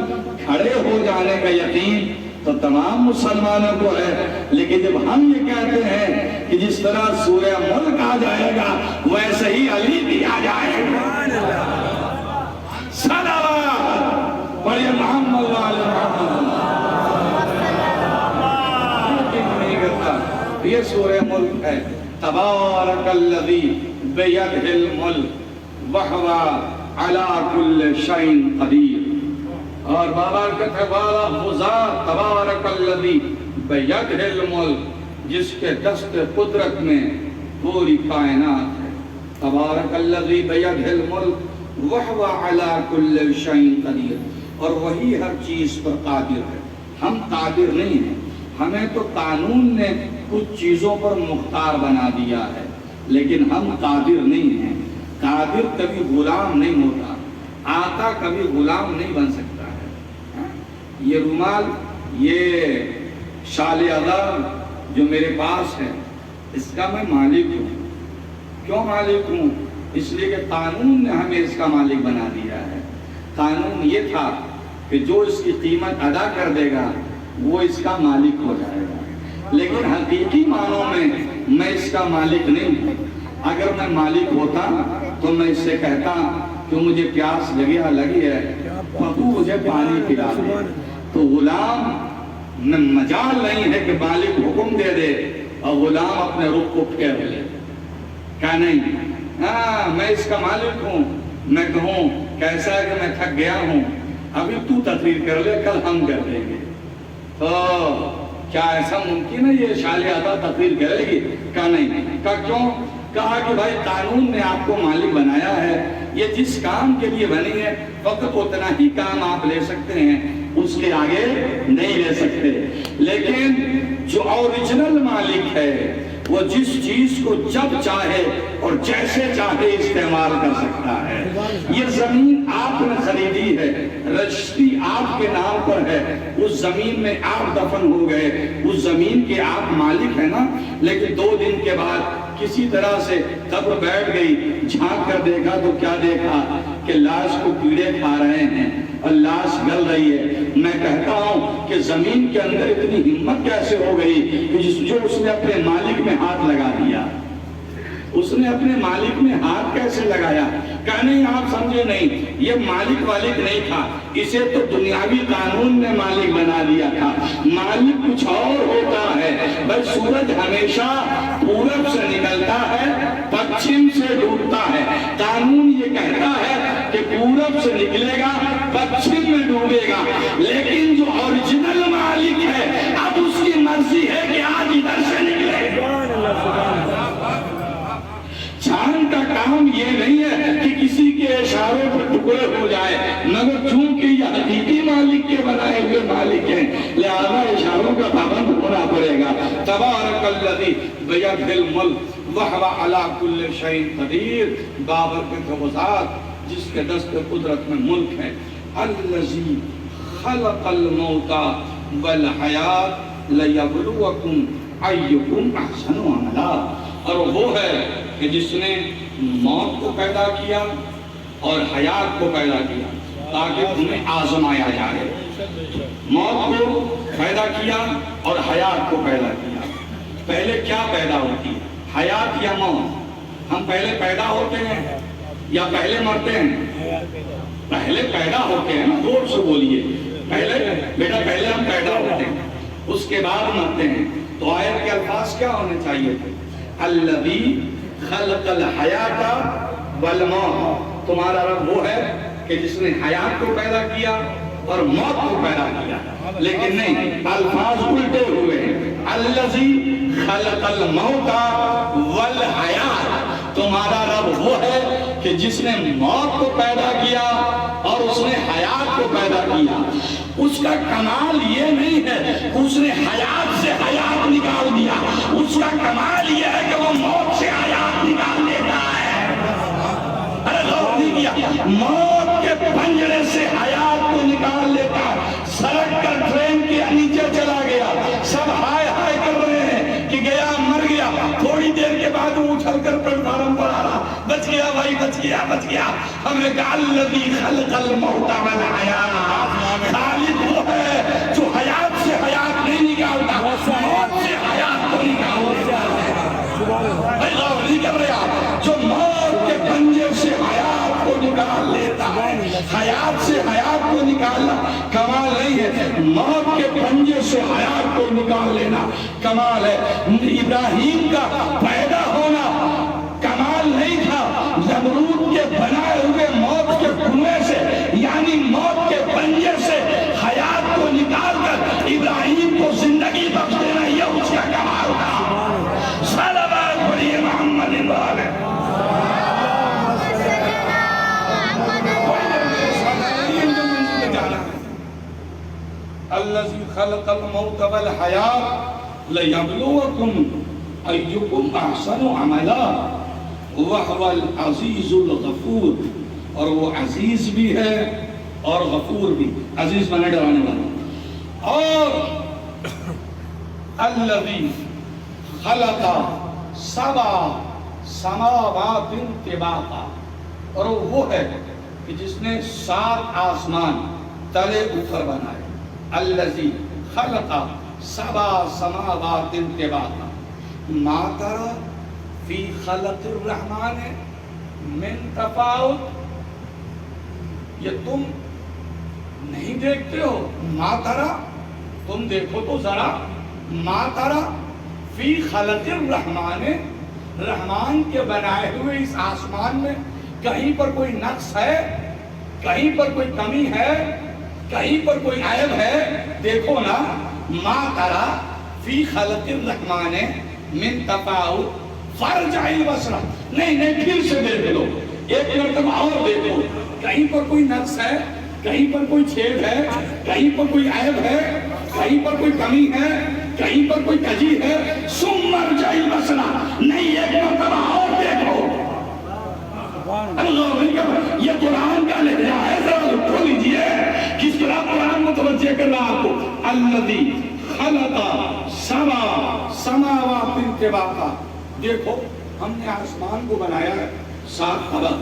کھڑے ہو جانے کا یقین تو تمام مسلمانوں کو ہے، لیکن جب ہم یہ کہتے ہیں کہ جس طرح سورہ ملک آ جائے گا ویسے ہی علی بھی آ جائے گا، صلوات پڑھیے محمد وعلی محمد۔ یہ سورہ ملک ہے۔ تبارک الذی بیدہ الملک وہو علی کل شیء قدیر، اور بابرکت ہے والا ذات تبارک الذی بیدہ الملک، جس کے دست قدرت میں پوری کائنات ہے۔ تبارک الذی بیدہ الملک وہو علی کل شیء قدیر، اور وہی ہر چیز پر قادر ہے۔ ہم قادر نہیں ہیں، ہمیں تو قانون نے کچھ چیزوں پر مختار بنا دیا ہے، لیکن ہم قادر نہیں ہیں۔ قادر کبھی غلام نہیں ہوتا، آقا کبھی غلام نہیں بن سکتا ہے۔ یہ رومال، یہ شال اعظم جو میرے پاس ہے، اس کا میں مالک ہوں۔ کیوں مالک ہوں؟ اس لیے کہ قانون نے ہمیں اس کا مالک بنا دیا ہے۔ قانون یہ تھا کہ جو اس کی قیمت ادا کر دے گا وہ اس کا مالک ہو جائے گا، لیکن حقیقی معنوں میں میں اس کا مالک نہیں ہوں۔ اگر میں مالک ہوتا تو میں اس سے کہتا کہ مجھے پیاس لگی ہے تو مجھے پانی پلا دے، تو غلام میں مجال نہیں ہے کہ مالک حکم دے دے اور غلام اپنے رخ کو پھیر لے، کہا نہیں، ہاں میں اس کا مالک ہوں۔ میں کہوں کیسا ہے کہ میں تھک گیا ہوں، ابھی تو تقریر کر لے، کل ہم کر دیں گے، تو کیا ایسا ممکن ہے یہ شال اعظم تقریر کرے گی؟ کہا نہیں۔ کہا کیوں؟ کہا کہ بھائی قانون نے آپ کو مالک بنایا ہے، یہ جس کام کے لیے بنی ہے فقط اتنا ہی کام آپ لے سکتے ہیں، اس کے آگے نہیں لے سکتے۔ لیکن جو اوریجنل مالک ہے وہ جس چیز کو جب چاہے اور جیسے چاہے استعمال کر سکتا ہے۔ یہ زمین آپ نے خریدی ہے، رجسٹری آپ کے نام پر ہے، اس زمین میں آپ دفن ہو گئے، اس زمین کے آپ مالک ہیں نا، لیکن 2 دن کے بعد کسی طرح سے قبر بیٹھ گئی، جھانک کر دیکھا تو کیا دیکھا کہ لاش کو کیڑے کھا رہے ہیں اور لاش گل رہی ہے۔ میں کہتا ہوں کہ زمین کے اندر اتنی ہمت کیسے ہو گئی کہ جو اس نے اپنے مالک میں ہاتھ لگا دیا، اس نے اپنے مالک میں ہاتھ کیسے لگایا؟ کہا نہیں آپ سمجھے نہیں، یہ مالک والک نہیں تھا، اسے تو دنیاوی قانون نے مالک بنا دیا تھا۔ مالک کچھ اور ہوتا ہے، بس سورج ہمیشہ پورب سے نکلتا ہے، پچھم سے ڈوبتا ہے۔ قانون یہ کہتا ہے کہ پورب سے نکلے گا، پچھم میں ڈوبے گا، لیکن جو اوریجنل مالک ہے اب اس کی مرضی ہے کہ آج ادھر سے نکلے۔ چاند کا کام یہ نہیں ہے کہ کسی کے اشاروں پر ٹکڑے ہو جائے، مگر چونکہ یہ حقیقی مالک کے بنائے ہوئے مالک ہیں لہذا اشاروں کا پابند ہونا پڑے گا۔ تبارک الذی بیدہ الملک وہو علی کل شیء قدیر، بابرکت وہ ذات جس کے دست قدرت میں ملک ہے۔ الذی خلق الموت والحیات لیبلوکم ایکم احسن عملا، اور وہ ہے کہ جس نے موت کو پیدا کیا اور حیات کو پیدا کیا تاکہ تمہیں آزمایا جائے۔ موت کو پیدا کیا اور حیات کو پیدا کیا۔ پہلے کیا پیدا ہوتی ہے، حیات یا موت؟ ہم پہلے پیدا ہوتے ہیں یا پہلے مرتے ہیں؟ پہلے پیدا ہوتے ہیں نا، زور سے بولیے، پہلے بیٹا پہلے ہم پیدا ہوتے ہیں اس کے بعد مرتے ہیں۔ تو آیت کے الفاظ کیا ہونے چاہیے تھے؟ الذی خلق الحیات والموت، تمہارا رب وہ ہے کہ جس نے حیات کو پیدا کیا اور موت کو پیدا کیا، لیکن نہیں، الفاظ الٹے ہوئے ہیں۔ الذی خلق الموت والحیات، تمہارا رب وہ ہے کہ جس نے موت کو پیدا کیا اور اس نے حیات کو پیدا کیا۔ اس کا کمال یہ نہیں ہے اس نے حیات سے حیات نکال دیا، اس کا کمال یہ ہے کہ وہ موت سے حیات نکال دیتا ہے۔ ارے غور نہیں کیا، موت کے پنجرے سے حیات کو نکال لیتا ہے۔ سڑک کر ٹرین کے نیچے چلا گیا، سب ہائے ہائے کر رہے ہیں کہ گیا مر گیا، تھوڑی دیر کے بعد وہ اچھل کر پلیٹ فارم پر آ رہا، بچ گیا بھائی، بچ گیا بچ گیا۔ ہم نے کہا الذی خلق الموت والحیات، خالق وہ ہے جو حیات سے حیات نہیں نکالتا، موت سے حیات کو نکال دیتا ہے۔ بھائی غور نہیں کر رہے آپ، جو موت کے پنجے سے حیات کو نکال لیتا ہے۔ حیات سے حیات کو نکالنا کمال نہیں ہے، موت کے پنجے سے حیات کو نکال لینا کمال ہے۔ ابراہیم کا پیدا ہونا کمال نہیں تھا، نمرود کے بنائے ہوئے موت کے کنویں سے یعنی موت کے پنجے سے حیات کو نکال کر ابراہیم کو زندگی بخش دینا یہ اس کا کمال تھا۔ صلوات پڑھیے محمد والے۔ الذی خلق الموت والحیات لیبلوکم ایکم احسن عملا وہو العزیز الغفور، اور وہ عزیز بھی ہے اور غفور بھی، عزیز بنے ڈرانے والا۔ اور الذی خلق سبع سماوات طباقا، اور وہ ہے کہ جس نے 7 آسمان تلے اوپر بنائے۔ الذی خلق سبع سماوات طباقا ما ترى فی خلق الرحمن من تفاوت، یہ تم نہیں دیکھتے ہو؟ ما ترى، تم دیکھو تو ذرا، ما ترى فی خلق الرحمن، رحمان کے بنائے ہوئے اس آسمان میں کہیں پر کوئی نقص ہے، کہیں پر کوئی کمی ہے، کہیں پر کوئی عیب ہے؟ دیکھو نا، ما ترى فی خلق الرحمن من تفاوت فرجع البصر، نہیں نہیں پھر سے دیکھ لو، ایک مرتبہ اور دیکھو، کہیں پر کوئی نقص ہے، کہیں پر کوئی چھید ہے، کہیں پر کوئی عیب ہے، کہیں پر کوئی کمی ہے، کہیں پر کوئی کجی ہے، ثم ارجع البصر، نہیں ایک مرتبہ اور دیکھو۔ یہ قرآن کا لہجہ ہے، ذرا اٹھو لیجئے، کس طرح قرآن متوجہ کر رہا آپ کو، الذی خلق سبع سماوات طباقا، دیکھو ہم نے آسمان کو بنایا ہے 7 طبق،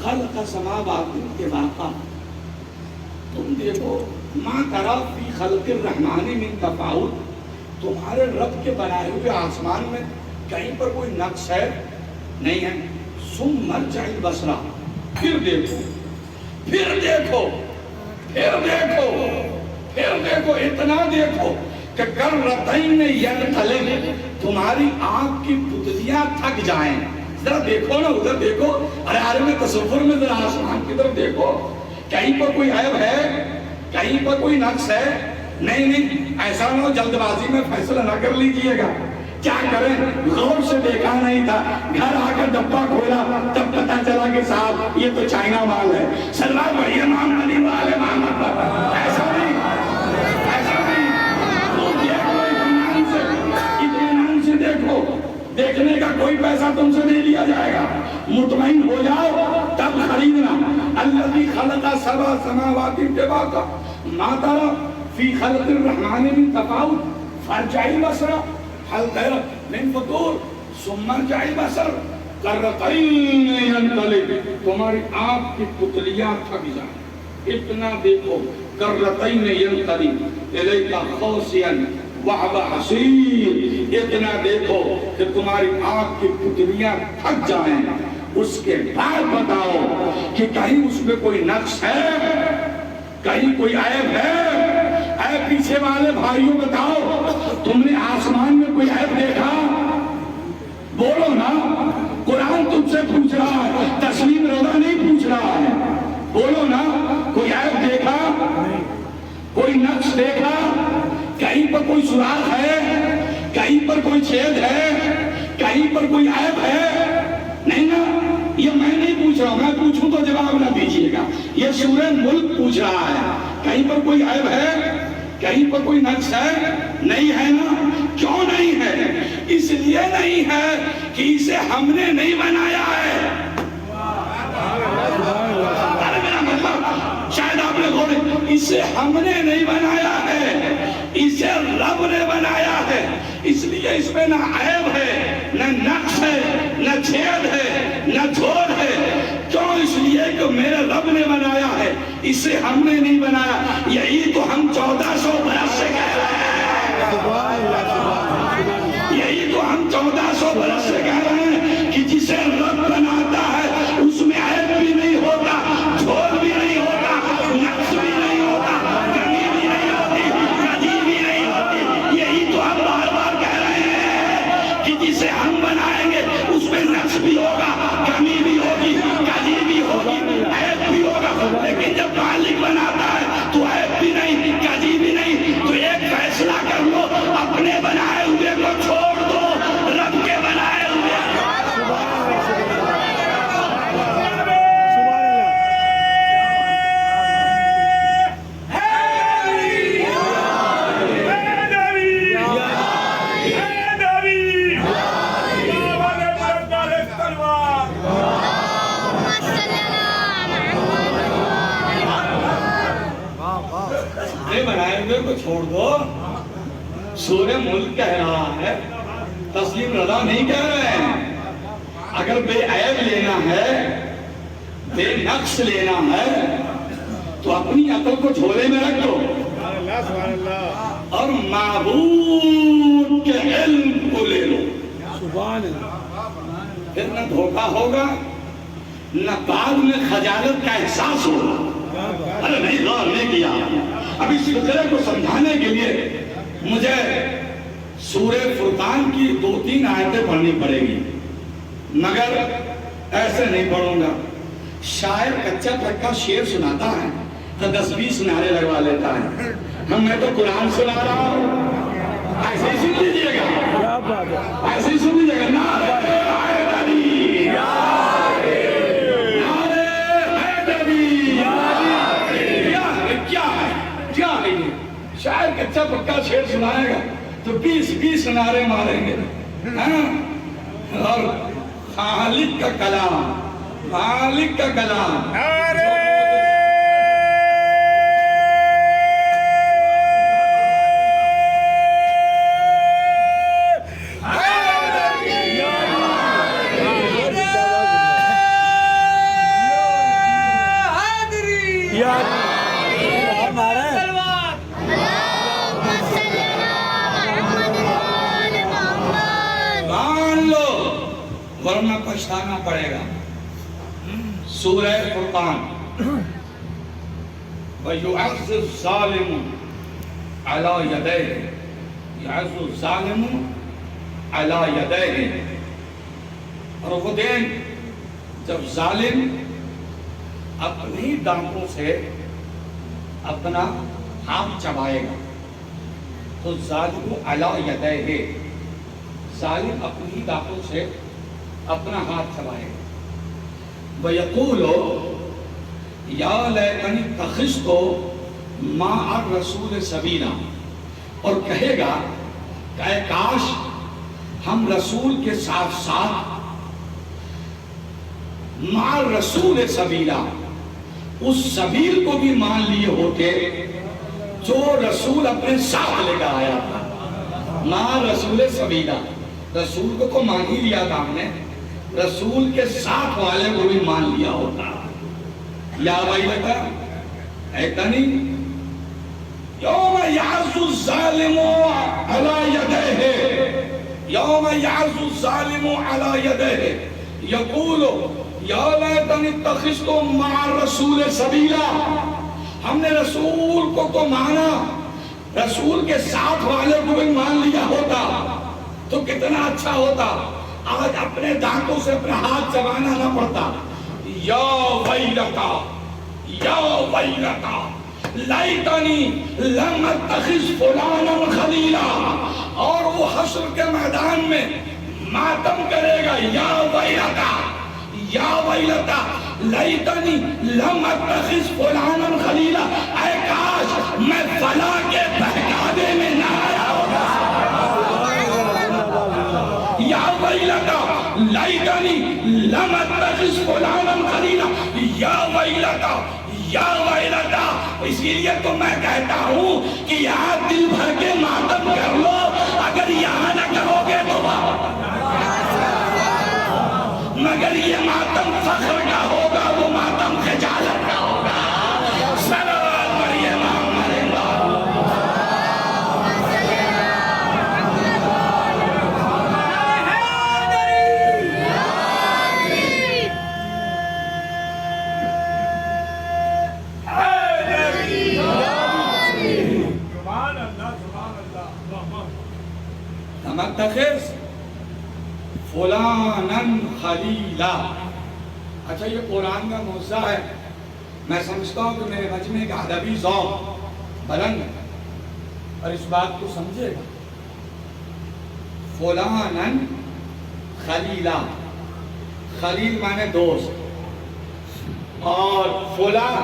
خلق سماوات طباقا، تم دیکھو ما تری فی خلق الرحمن من تفاوت، تمہارے رب کے بنائے ہوئے آسمان میں کہیں پر کوئی نقص ہے؟ نہیں ہے۔ ثم ارجع البصر، پھر دیکھو، پھر دیکھو، پھر دیکھو، پھر دیکھو، اتنا دیکھو کہ کرتین ینقلب، تمہاری آنکھ کی پتلیاں تھک جائیں۔ ذرا دیکھو نا، ادھر دیکھو، ارے عالم میں تصور میں ذرا آسمان کی طرف دیکھو، کہیں پر کوئی عیب ہے، کہیں پر کوئی نقص ہے؟ نہیں نہیں، ایسا نہ ہو جلد بازی میں فیصلہ نہ کر لیجئے گا۔ کیا کریں، غور سے دیکھا نہیں تھا، گھر آ کر ڈبہ کھولا تب پتا چلا کہ صاحب یہ تو چائنا مال ہے، سلوار بڑھیا نام علی والے محمد پر، ایسا نہیں، ایسا نہیں، تو دیکھو اطمینان سے دیکھو، دیکھنے کا کوئی پیسہ تم سے نہیں لیا جائے گا، مطمئن ہو جاؤ تب خریدنا۔ الذی خلق سبع سماوات طباقا ما تری فی خلق الرحمن من تفاوت فارجع البصر هل ترى من فطور ثم ارجع البصر کرتین ینقلب، تمہاری آنکھ کی پتلیاں تھک جائیں، اتنا دیکھو، کرتین ینقلب الیک خاسئا وهو حسیر، اتنا دیکھو کہ تمہاری آنکھ کی پتلیاں تھک جائیں، اس کے بعد بتاؤ کہ کہیں اس میں کوئی نقص ہے، کہیں کوئی عیب ہے؟ اے پیچھے والے بھائیوں بتاؤ، تم نے آسمان میں کوئی عیب دیکھا؟ بولو نا، قرآن تم سے پوچھ رہا ہے، تسلیم رضا نہیں پوچھ رہا ہے، بولو نا، کوئی عیب دیکھا؟ کوئی نقص دیکھا؟ کہیں پر کوئی سوراخ ہے؟ کہیں پر کوئی چھید ہے؟ کہیں پر کوئی عیب ہے؟ نہیں نا، یہ میں نہیں پوچھ رہا ہوں، میں پوچھوں تو جواب نہ دیجیے گا، یہ سورہ ملک پوچھ رہا ہے، کہیں پر کوئی عیب ہے؟ کہیں پر کوئی نقص ہے؟ نہیں ہے نا؟ کیوں نہیں ہے؟ اس لیے نہیں ہے کہ اسے ہم نے نہیں بنایا ہے۔ ارے میرا مطلب شاید آپ نے غور، اسے ہم نے نہیں بنایا ہے، اسے رب نے بنایا ہے، اس لیے اس میں نہ عیب ہے، نہ نقص ہے، نہ چھید ہے، نہ جھوٹ ہے۔ کیوں؟ اس لیے کہ میرے رب نے بنایا ہے، اسے ہم نے نہیں بنایا۔ یہی تو ہم 1400 برس سے کہہ رہے ہیں، یہی تو ہم 1400 برس سے کہہ رہے ہیں کہ جسے رب بناتا ہے اس میں عیب بھی نہیں ہوتا، جھوٹ بھی نہیں ہوتا، نقص بھی نہیں ہوتا، کمی بھی نہیں ہوتی، کجی بھی نہیں ہوتی۔ یہی تو ہم بار بار کہہ رہے ہیں کہ جسے ہم بنائیں گے اس میں نقص بھی ہوگا، کمی بھی ہوگی، کجی بھی ہوگی، عیب بھی ہوگا، لیکن جب مالک بناتا ہے تو عیب بھی نہیں، کجی بھی نہیں۔ تو ایک فیصلہ کر لو، اپنے بنائے ہوئے کو چھوڑ دو، رب کے بنائے ہوئے کو چھوڑ دو۔ سورہ ملک کہہ رہا ہے، تسلیم رضا نہیں کہہ رہے ہیں۔ اگر بے عیب لینا ہے، بے نقص لینا ہے تو اپنی عقل کو جھولے میں رکھ دو اور معبود کے علم کو لے لو، پھر نہ دھوکہ ہوگا نہ بعد میں خجالت کا احساس ہوگا۔ ارے نہیں، غور نہیں کیا۔ اب اس سلسلے کو سمجھانے کے لیے مجھے سورہ فرقان کی 2-3 آیتیں پڑھنی پڑے گی، مگر ایسے نہیں پڑھوں گا۔ شاعر کچا پکا شعر سناتا ہے تو 10-20 نعرے لگوا لیتا ہے، میں تو قرآن سنا رہا ہوں، ایسے ہی سن لیجیے گا۔ ایسی سنی جگہ نعرہ حیدری، نعرہ حیدری، کیا ہے یہ؟ شاید کچا پکا شعر سنائے گا تو 20 نعرے ماریں گے، اور خالق کا کلام، خالق کا کلام، ورنہ پچھتانا پڑے گا۔ سورہ فرقان، وَيُعَزُّ الظَّالِمُ عَلَى يَدَيْهِ، يُعَزُّ الظَّالِمُ عَلَى يَدَيْهِ، اور وہ دن جب ظالم اپنی دانتوں سے اپنا ہاتھ چبائے گا، تو ظالم عَلَى يَدَيْهِ، ظالم اپنی دانتوں سے اپنا ہاتھ چبائے گا۔ وَيَقُولُ يَا لَيْتَنِي اتَّخِذْتُ مَعَ الرَّسُولِ سَبِيلًا، اور کہے گا کہ اے کاش ہم رسول کے ساتھ ساتھ مع الرسول سبیلا، اس سبیل کو بھی مان لیے ہوتے جو رسول اپنے ساتھ لے کر آیا تھا۔ مع الرسول سبیلا، رسول کو تو مان ہی لیا تھا ہم نے، رسول کے ساتھ والے کو بھی مان لیا ہوتا۔ یا ویلتا ایتنی یوم یعز الظالم علی یدیہ، یوم یعز الظالم علی یدیہ یقول یا لیتنی اتخذت مع الرسول سبیلا، ہم نے رسول کو تو مانا، رسول کے ساتھ والے کو بھی مان لیا ہوتا تو کتنا اچھا ہوتا، آج اپنے دانتوں سے اپنا ہاتھ چبانا نہ پڑتا۔ یا ویلتا، یا ویلتا لیتنی لم اتخذ فلانا خلیلا، اور وہ حشر کے میدان میں ماتم کرے گا، یا ویلتا، یا ویلتا لیتنی لم اتخذ فلانا خلیلا، اے کاش میں فلاں کے بہکاوے میں نہ آیا ہوگا۔ یا ویلتا لیتنی لم اتخذ فلانا خلیلا، یا ویلتا، یا ویلتا، اسی لیے تو میں کہتا ہوں کہ یہاں دل بھر کے ماتم کر لو، اگر یہاں نہ کرو گے تو مگر یہ ماتم فخر کا ہوگا، وہ ماتم خجالت کا ہوگا۔ صلوات پڑھیے محمد اتخذ فلانا خلیلا۔ اچھا یہ قرآن کا موضوع ہے، میں سمجھتا ہوں کہ میرے مجمع کا ادبی ذوق بلند ہے اور اس بات کو سمجھے گا۔ فلانا خلیلا، خلیل مانے دوست، اور فلان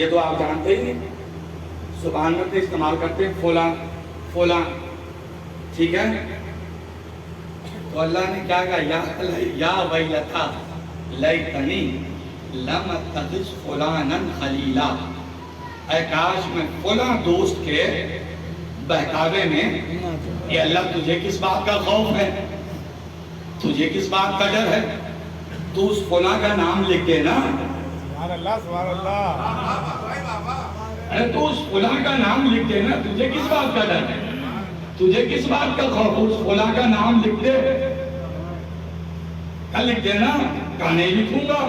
یہ تو آپ جانتے ہی زبان میں تو استعمال کرتے ہیں فلان فلان، ٹھیک ہے؟ تو اللہ نے کیا کہا، یا ویلتا لیتنی لم اتخذ فلانا خلیلا، اے کاش میں فلاں دوست کے بہکاوے میں، یہ اللہ تجھے کس بات کا خوف ہے، تجھے کس بات کا ڈر ہے؟ تو اس فلاں کا نام لکھ دے نا، سبحان اللہ سبحان اللہ، ارے تو اس فلاں کا نام لکھ دے نا، تجھے کس بات کا ڈر ہے، تجھے کس بات کا خوف؟ اس فلاں کا نام لکھ دے، کل لکھ دینا، کہا نہیں لکھوں گا،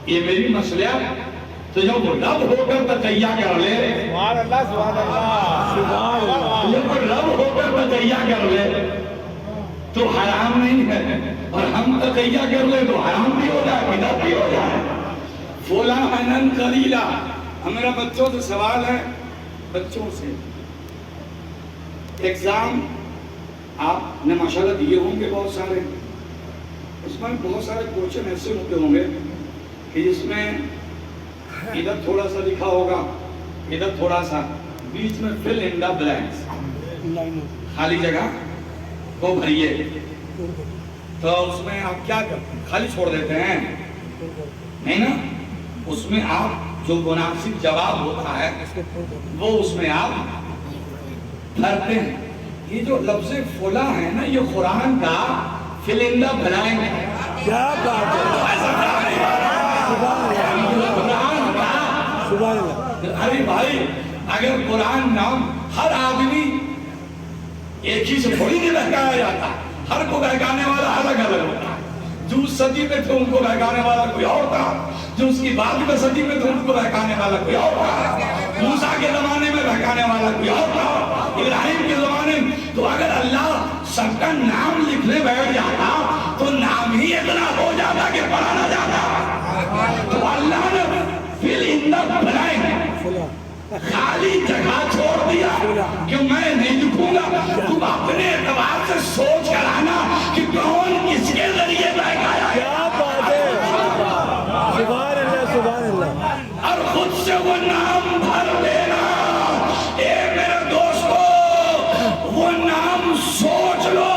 یہ میری مسئلہ، تو جب رب ہو کر تقیہ کر لے، سبحان اللہ سبحان اللہ، جب رب ہو کر تقیہ کر لے تو حرام نہیں ہے، اور ہم تقیہ کر لے تو حرام بھی ہو جائے، بدعت بھی ہو جائے۔ فلانا خلیلا، ہمارا بچوں سے سوال ہے، بچوں سے ایگزام آپ نے ماشاءاللہ دیے ہوں گے بہت سارے، اس میں بہت سارے کوشچن ایسے ہوتے ہوں گے کہ جس میں ادھر تھوڑا سا لکھا ہوگا، ادھر تھوڑا سا، بیچ میں فل ان دا بلینکس، خالی جگہ کو بھریے. تو اس میں آپ کیا کرتے ہیں؟ خالی چھوڑ دیتے ہیں نہیں نا. اس میں آپ جو مناسب جواب ہوتا ہے وہ اس میں آپ بھرتے ہیں. یہ جو لفظ فلا ہے نا، یہ قرآن کا فل ان دا بلینک ہے. کیا بات ہے، قرآن کا. سبحان اللہ. ارے بھائی، اگر قرآن نام ہر آدمی ایک ہی سے تھوڑی نہیں بہکایا جاتا، ہر کو بہکانے والا الگ الگ ہوتا ہے. جو اس صدی میں تھے ان کو بہکانے والا کوئی اور تھا، جو اس کی بعد میں صدی میں تھے ان کو بہکانے والا کوئی اور تھا، موسیٰ کے زمانے میں بہکانے والا کوئی اور تھا، ابراہیم کے زمانے میں. تو اگر اللہ سب کا نام لکھنے بیٹھ جاتا تو نام ہی اتنا ہو جاتا کہ پڑھا نہ جاتا. تو اللہ نے فل ان دا بلینک، خالی جگہ چھوڑ دیا کہ میں نہیں لکھوں گا. تم اپنے اعتبار سے سوچ کر آنا کہ کون کس کے ذریعے بہکایا ہے. کیا بات ہے، سبحان اللہ سبحان اللہ. اور خود سے وہ نام بھر دینا. اے میرے دوستو، وہ نام سوچ لو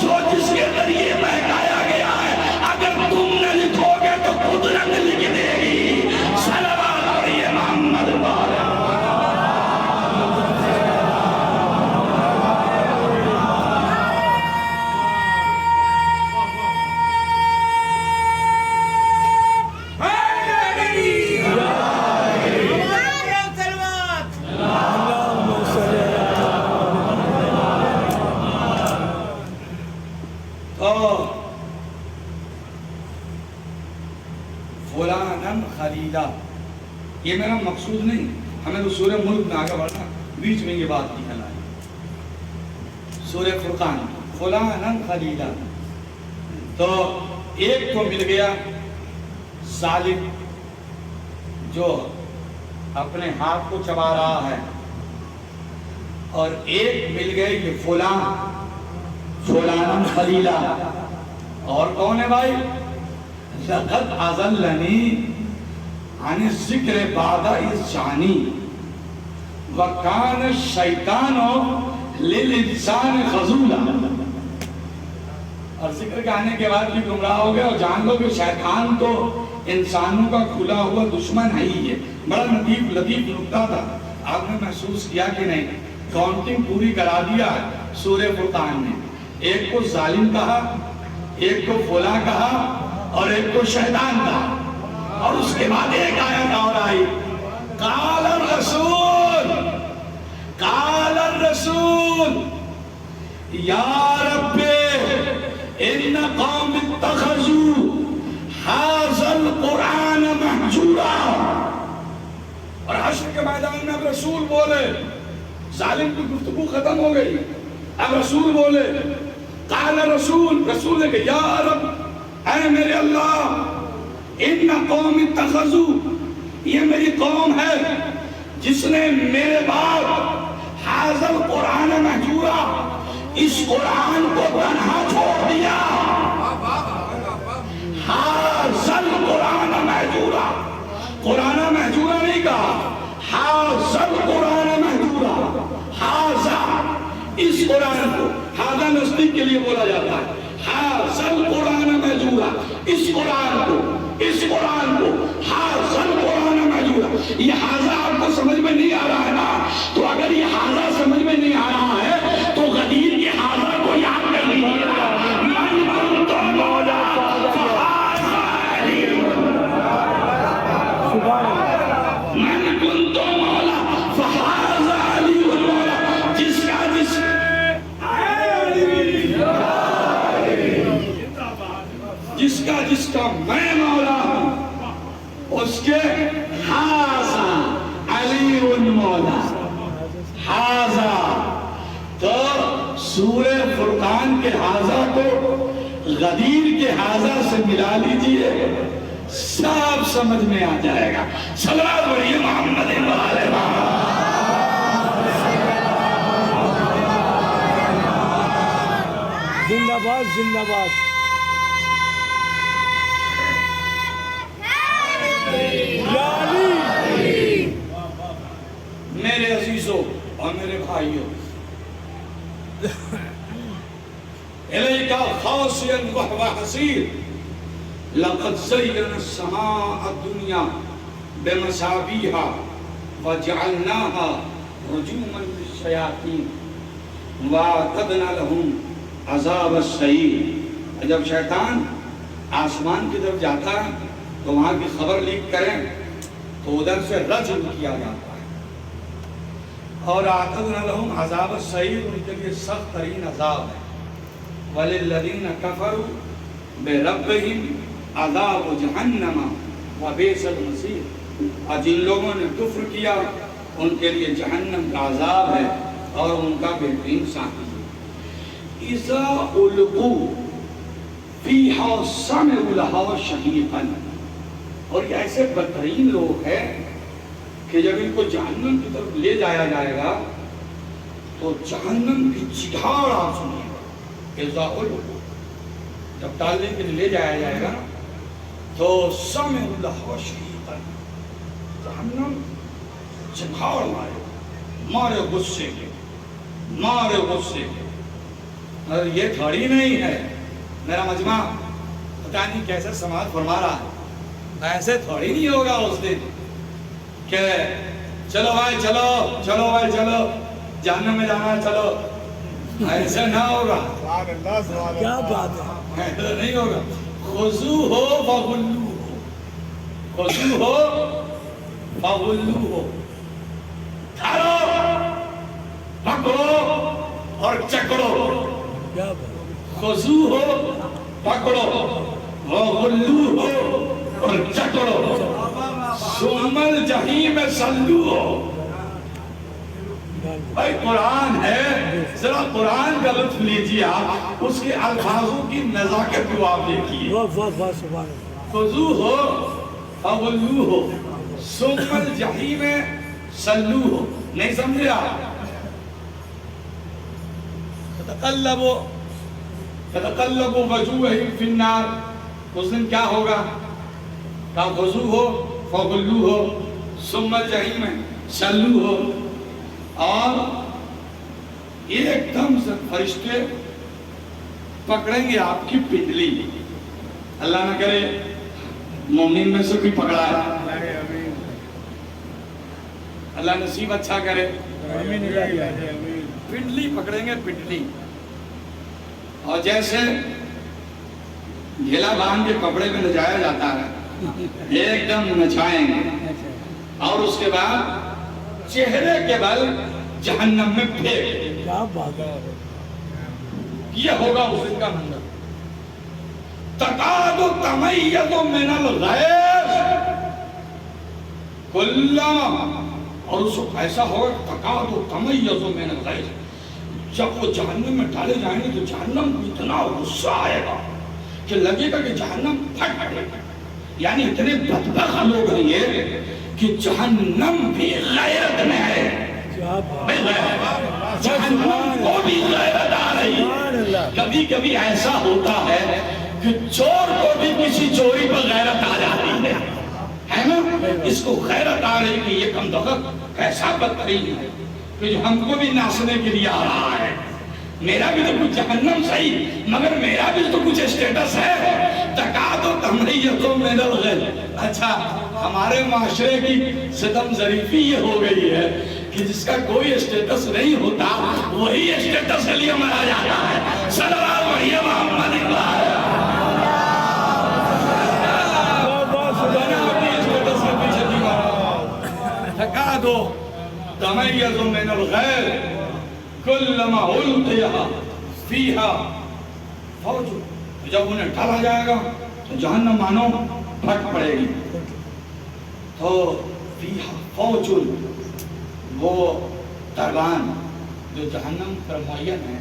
جو جس کے ذریعے بہکایا گیا ہے. اگر تم نہ لکھو گے تو قدرت لکھ دے گی. صلوات پڑھیے محمد والے. فلانن خریدا، یہ میرا مقصود نہیں، ہمیں تو سورہ ملک میں آگے بڑھنا، بیچ میں یہ بات نکل آئی. سورہ فرقان فلانن خریدا. تو ایک کو مل گیا ظالم جو اپنے ہاتھ کو چبا رہا ہے، اور ایک مل گئے یہ فلانن خلیلا. اور کون ہے بھائی؟ لقد اضلنی عن الذکر بعد اذ جانی وکان الشیطان للانسان خذولا. اور ذکر کے آنے کے بعد بھی گمراہ ہو گئے، اور جان لو کہ شیطان تو انسانوں کا کھلا ہوا دشمن ہے ہی ہے. بڑا لطیف نکتہ تھا، آپ نے محسوس کیا کہ نہیں؟ کاؤنٹنگ پوری کرا دیا سورہ فرقان نے. ایک کو ظالم کہا، ایک کو فلاں کہا، اور ایک کو شیطان کہا. اور اس کے بعد ایک آیت اور آئی، قال الرسول یا رب ان قوم اتخذوا هذا القرآن مہجورا. اور حشر کے میدان میں اب رسول بولے، ظالم کی گفتگو ختم ہو گئی، اب رسول بولے. قال رسول نے کہا یا رب، اے میرے اللہ، ان قوم اتخذوا، یہ میری قوم ہے جس نے میرے بعد هذا القرآن مہجورا، اس قرآن کو تنہا چھوڑ دیا. هذا القرآن مہجورا، قرآن مہجورا نہیں کہا، هذا القرآن مہجورا. هذا اس قرآن کو، هذا نزدیک کے لیے بولا جاتا ہے. هذا القرآن مہجورا، اس قرآن کو، هذا القرآن مہجورا. یہ هذا آپ کو سمجھ میں نہیں آ رہا ہے نا؟ تو اگر یہ هذا سمجھ میں نہیں آ رہا ہے تو غدیر کے هذا کو یاد کر لیجیے. من كنت مولا فهذا علی، من كنت مولا فهذا علی مولا. جس کا میں مولا ہوں اس کے حاضا علی مولا. حاضا تو سورہ فرقان کے حاضا کو غدیر کے حاضا سے ملا لیجئے، سب سمجھ میں آ جائے گا. صلوات پڑھیے محمد والے محمد. آباد زندہ باد. میرے عزیزوں اور میرے بھائیوں، الیکا خاصیا وهو حسیر لقد زینا السماء الدنیا بمصابیح وجعلناها رجوما للشیاطین واعتدنا لهم عذاب السعیر. جب شیطان آسمان کی طرف جاتا ہے تو وہاں کی خبر لیک کریں تو ادھر سے رجم کیا جاتا ہے، اور اعتدنا لهم عذاب السعیر، ان کے لیے سخت ترین عذاب ہے. وَلِلَّذِينَ كَفَرُوا بِرَبِّهِمْ عَذَابُ جَهَنَّمَ وَبِئْسَ الْمَصِيرُ. اور جن لوگوں نے کفر کیا ان کے لیے جہنم کا عذاب ہے اور ان کا بہترین ساتھی ہے. اِذَا أُلْقُوا فِيهَا سَمِعُوا لَهَا شَهِيقًا. اور یہ ایسے بدترین لوگ ہیں کہ جب ان کو جہنم کی طرف لے جایا جائے گا تو جہنم کی چڑھاڑ آپ سنیے گا. جب ڈالنے کے لیے لے جایا جائے گا تو سَمِعُوا لَهَا شَهِيقًا، جہنم چڑھاڑ مارے غصے کے. اور یہ تھوڑی نہیں ہے میرا مجمع پتہ نہیں کیسے سماعت فرما رہا ہے، ایسے تھوڑی نہیں ہوگا اس دن کہ چلو بھائی چلو جہنم میں جانا ہے چلو، ایسے نہ ہوگا. کیا بات ہے. ایسے نہیں ہوگا. خذوہ فغلوہ، دھرو پکڑو اور چکڑو. کیا بات ہے. خذوہ پکڑو وغلوہ اور چکڑو ثم الجحیم صلوہ. بھائی قرآن ہے، ذرا قرآن کا لطف لیجیے آپ، اس کے الفاظوں کی نزاکت کو آپ دیکھیے. واہ واہ واہ سبحان اللہ. خذوہ فغلوہ ثم الجحیم صلوہ. نہیں سمجھے آپ؟ تتقلب وجوہہم فی النار. اس دن کیا ہوگا؟ کہا خذوہ فغلوہ ثم الجحیم صلوہ. اور ایک دم سے فرشتے پکڑیں گے آپ کی پنڈلی. اللہ نہ کرے مومن میں سے کوئی پکڑا ہے، اللہ نصیب اچھا کرے. پنڈلی پکڑیں گے، پنڈلی. اور جیسے گھیلا باندھ کے کپڑے میں لے جایا جاتا ہے ایک دم نچائیں گے، اور اس کے بعد چہرے کے بل جہنم میں پھینک. کیا بات ہے. یہ ہوگا اس دن کا منظر. تکاد تمیز من الغیظ کلما، اور اس وقت ایسا ہوگا تکاد تمیز من الغیظ. جب وہ جہنم میں ڈالے جائیں گے تو جہنم کو اتنا غصہ آئے گا کہ لگے گا کہ جہنم پھٹ پڑے گا. یعنی اتنے بدبخت لوگ ہیں یہ کہ جہنم بھی غیرت میں ہے. جہنم کو بھی غیرت آ رہی ہے. کبھی کبھی ایسا ہوتا ہے کہ چور کو بھی کسی چوری پر غیرت آ جاتی ہے نا. اس کو غیرت آ رہی کہ یہ کم دخت کیسا بدترین ہے کہ جو ہم کو بھی ناچنے کے لیے آ رہا ہے. میرا بھی تو کچھ جہنم صحیح مگر میرا بھی تو کچھ اسٹیٹس ہے. تکاد تمیز من الغیظ. اچھا ہمارے معاشرے کی ستم ظریفی یہ ہو گئی ہے کہ جس کا کوئی اسٹیٹس نہیں ہوتا وہی اسٹیٹس کے لیے مرا جاتا ہے. صلوات پڑھیے محمد تکاد تمیز من الغیظ کلما القی فیہا فوج. جب انہیں ڈالا جائے گا تو جہنم مانو پھٹ پڑے گی. تو فیہا فوج، وہ دربان جو جہنم پر معین ہے،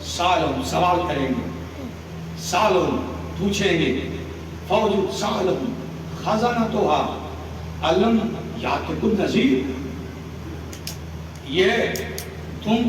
سالہم سوال کریں گے، سالہم پوچھیں گے، فوج سالہم خزانتہا علم یاتکم نذیر. یہ تم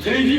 3G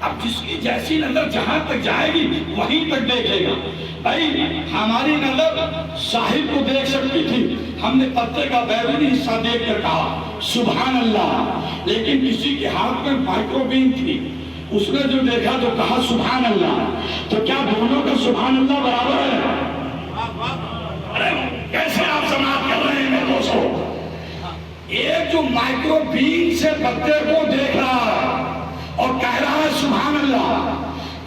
اب جس کی جیسی نظر جہاں تک جائے گی وہیں تک دیکھے گا. بھائی ہماری نظر ساحل کو دیکھ سکتی تھی, ہم نے پتے کا بیرونی حصہ دیکھ کر کہا سبحان اللہ, لیکن کسی کے ہاتھ میں مائکرو بین تھی, اس نے جو دیکھا تو کہا سبحان اللہ. تو کیا دونوں کا سبحان اللہ برابر ہے؟ ارے کیسے آپ سماعت کر رہے ہیں میرے دوستو؟ ایک جو مائکرو بین سے پتے کو دیکھ رہا ہے اور کہہ رہا ہے سبحان اللہ,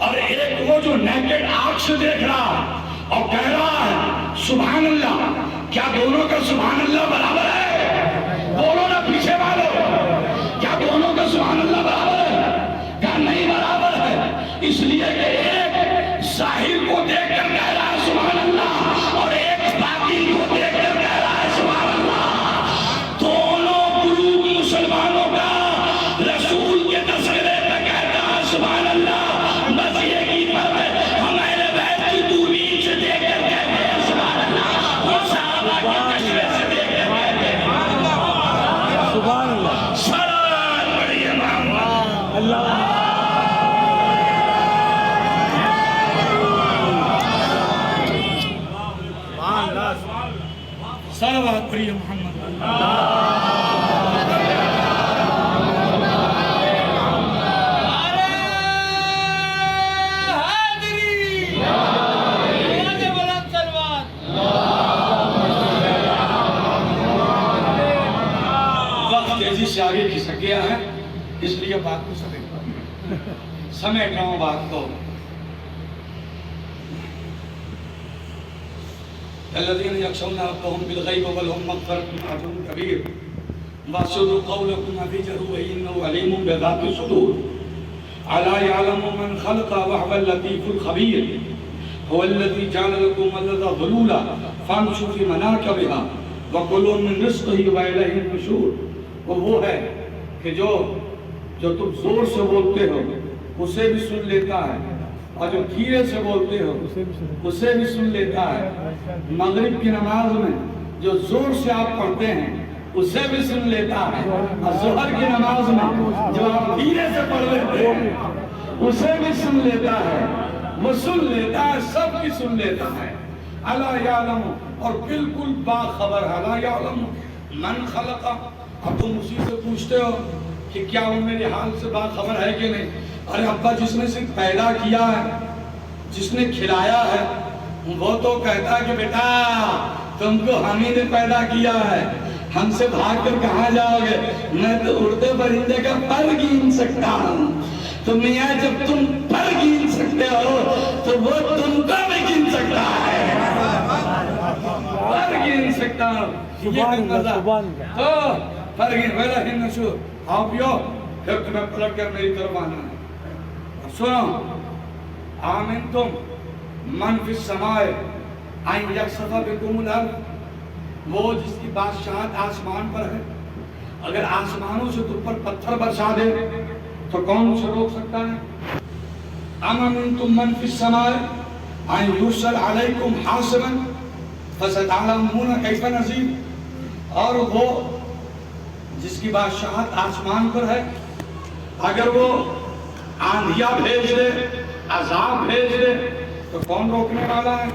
اور ایک وہ جو نیکڈ آنکھ سے دیکھ رہا اور کہہ رہا ہے سبحان اللہ. کیا دونوں کا سبحان اللہ برابر ہے؟ بولو نا پیچھے والو, کیا دونوں کا سبحان اللہ برابر ہے؟ کیا نہیں برابر ہے؟ اس لیے کہ ایک ساحل کو دیکھ کر کہہ رہا ہے سبحان اللہ, اور ایک باقی کو دیکھ کر کہہ رہا ہے سبحان اللہ. دونوں گروپ مسلمانوں کا رسول کے تذکرے پہ کہتا ہے سبحان اللہ. بس یہ کی فرق ہے, ہم اہل بیت کی دوربین سے دیکھ کر کہتے ہیں سبحان اللہ, اور صحابہ کی تشریح سے دیکھ کر کہتے ہیں سبحان اللہ. سلام پڑھیے محمد اللہ صلوات پڑھیے محمد. وقت تیزی سے آگے کھسک گیا ہے, اس لیے بات کو سمیٹ رہا ہوں بات کو. الذين يخشون ربهم بالغيب ولهم مغفرة وأجر كبير وأسروا قولكم وأجهروا إنه عليم بذات الصدور ألا يعلم من خلق وهو اللطيف الخبير هو الذي جعل لكم الأرض ذلولا فامشوا في مناكبها وكلوا من رزقه وإليه النشور. وہ ہے کہ جو تم زور سے بولتے ہو اسے بھی سن لیتا ہے, اور جو دھیرے سے بولتے ہو اسے بھی سن لیتا ہے. مغرب کی نماز میں جو زور سے آپ پڑھتے ہیں اسے بھی سن لیتا ہے, اور ظہر کی نماز میں جو آپ دھیرے سے پڑھ لیتے ہیں اسے بھی سن لیتا ہے. وہ سن لیتا ہے, سب کی سن لیتا ہے. الا یعلم, اور بالکل باخبر ہے. الا یعلم من خلق. اب تم اسی سے پوچھتے ہو کہ کیا وہ میرے حال سے باخبر ہے کہ نہیں؟ ارے ابا جس نے صرف پیدا کیا ہے, جس نے کھلایا ہے, وہ تو کہتا ہے کہ بیٹا تم کو ہم ہی نے پیدا کیا ہے, ہم سے بھاگ کر کہاں جاؤ گے؟ میں تو اڑتے پرندے کا پر گین سکتا ہوں. تو میاں جب تم پر گین سکتے ہو تو وہ تم کو بھی گن سکتا ہے, پر گن سکتا ہوں. تو پر گن ویلا ہی نشور. آؤ پیو, پھر تمہیں پلٹ کر میری طرف آنا ہے. سنو, آمنتم من فی السماء ان یخسف بکم الارض. وہ جس کی بادشاہت آسمان پر ہے, اگر آسمانوں سے تم پر پتھر برسا دے تو کون اسے روک سکتا ہے؟ آمنتم من فی السماء ان یرسل علیکم حاصبا فستعلمون کیف نذیر. اور وہ جس کی بادشاہت آسمان پر ہے, اگر وہ آندھیا بھیج دے, عذاب بھیج دے تو کون روکنے والا ہے؟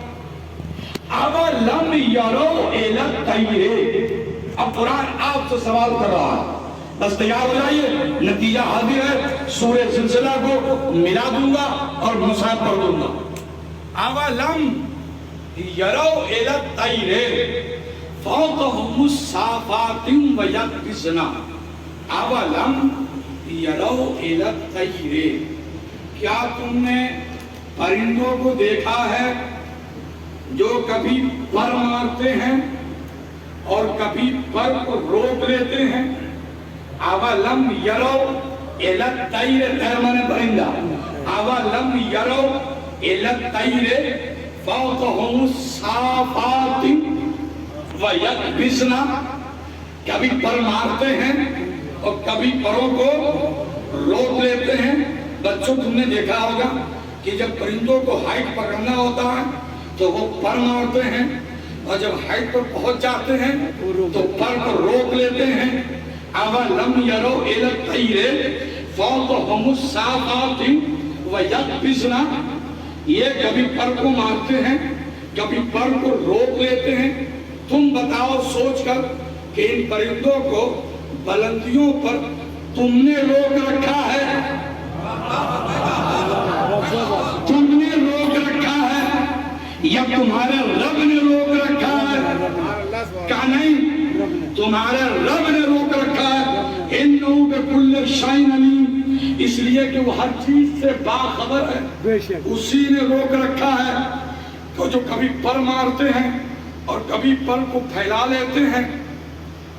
اَوَلَمْ يَرَوْا إِلَى الطَّيْرِ. اب قرآن آپ سے سوال کر رہا ہے, بس تیار ہو جائیے, نتیجہ حاضر ہے. سورہ زلزلہ کو ملا دوں گا اور مصحف پڑھ دوں گا. اَوَلَمْ يَرَوْا إِلَى الطَّيْرِ فَوْقَهُمُ الصَّافَاتِ وَيَقْبِضْنَ. اَوَلَمْ يَرَوْا إِلَى الطَّيْرِ. کیا تم نے پرندوں کو دیکھا ہے جو کبھی پر مارتے ہیں اور کبھی پر کو روک لیتے ہیں؟ اَوَلَمْ يَرَوْا إِلَى الطَّيْرِ, طیر مانے پرندہ. اَوَلَمْ يَرَوْا إِلَى الطَّيْرِ فَوْقَهُمُ الصَّافَاتِ وَيَقْبِضْنَ. کبھی پر مارتے ہیں اور کبھی پروں کو روک لیتے ہیں. بچوں تم نے دیکھا ہوگا کہ جب پرندوں کو ہائٹ پکڑنا ہوتا ہے تو وہ پر مارتے ہیں, اور جب ہائٹ پر پہنچ جاتے ہیں تو پر کو روک لیتے ہیں. اَوَلَمْ يَرَوْا إِلَى الطَّيْرِ فوقهم الصافات ويقبضن، یہ کبھی پر کو مارتے ہیں کبھی پر کو روک لیتے ہیں. تم بتاؤ سوچ کر کہ ان پرندوں کو بلندیوں پر تم نے روک رکھا ہے، تم نے روک رکھا ہے یا تمہارے رب نے روک رکھا ہے؟ کہا نہیں، تمہارے رب نے روک رکھا ہے. انہو بکل شیء علیم، اس لیے کہ وہ ہر چیز سے باخبر ہے، اسی نے روک رکھا ہے. تو جو کبھی پر مارتے ہیں اور کبھی پر کو پھیلا لیتے ہیں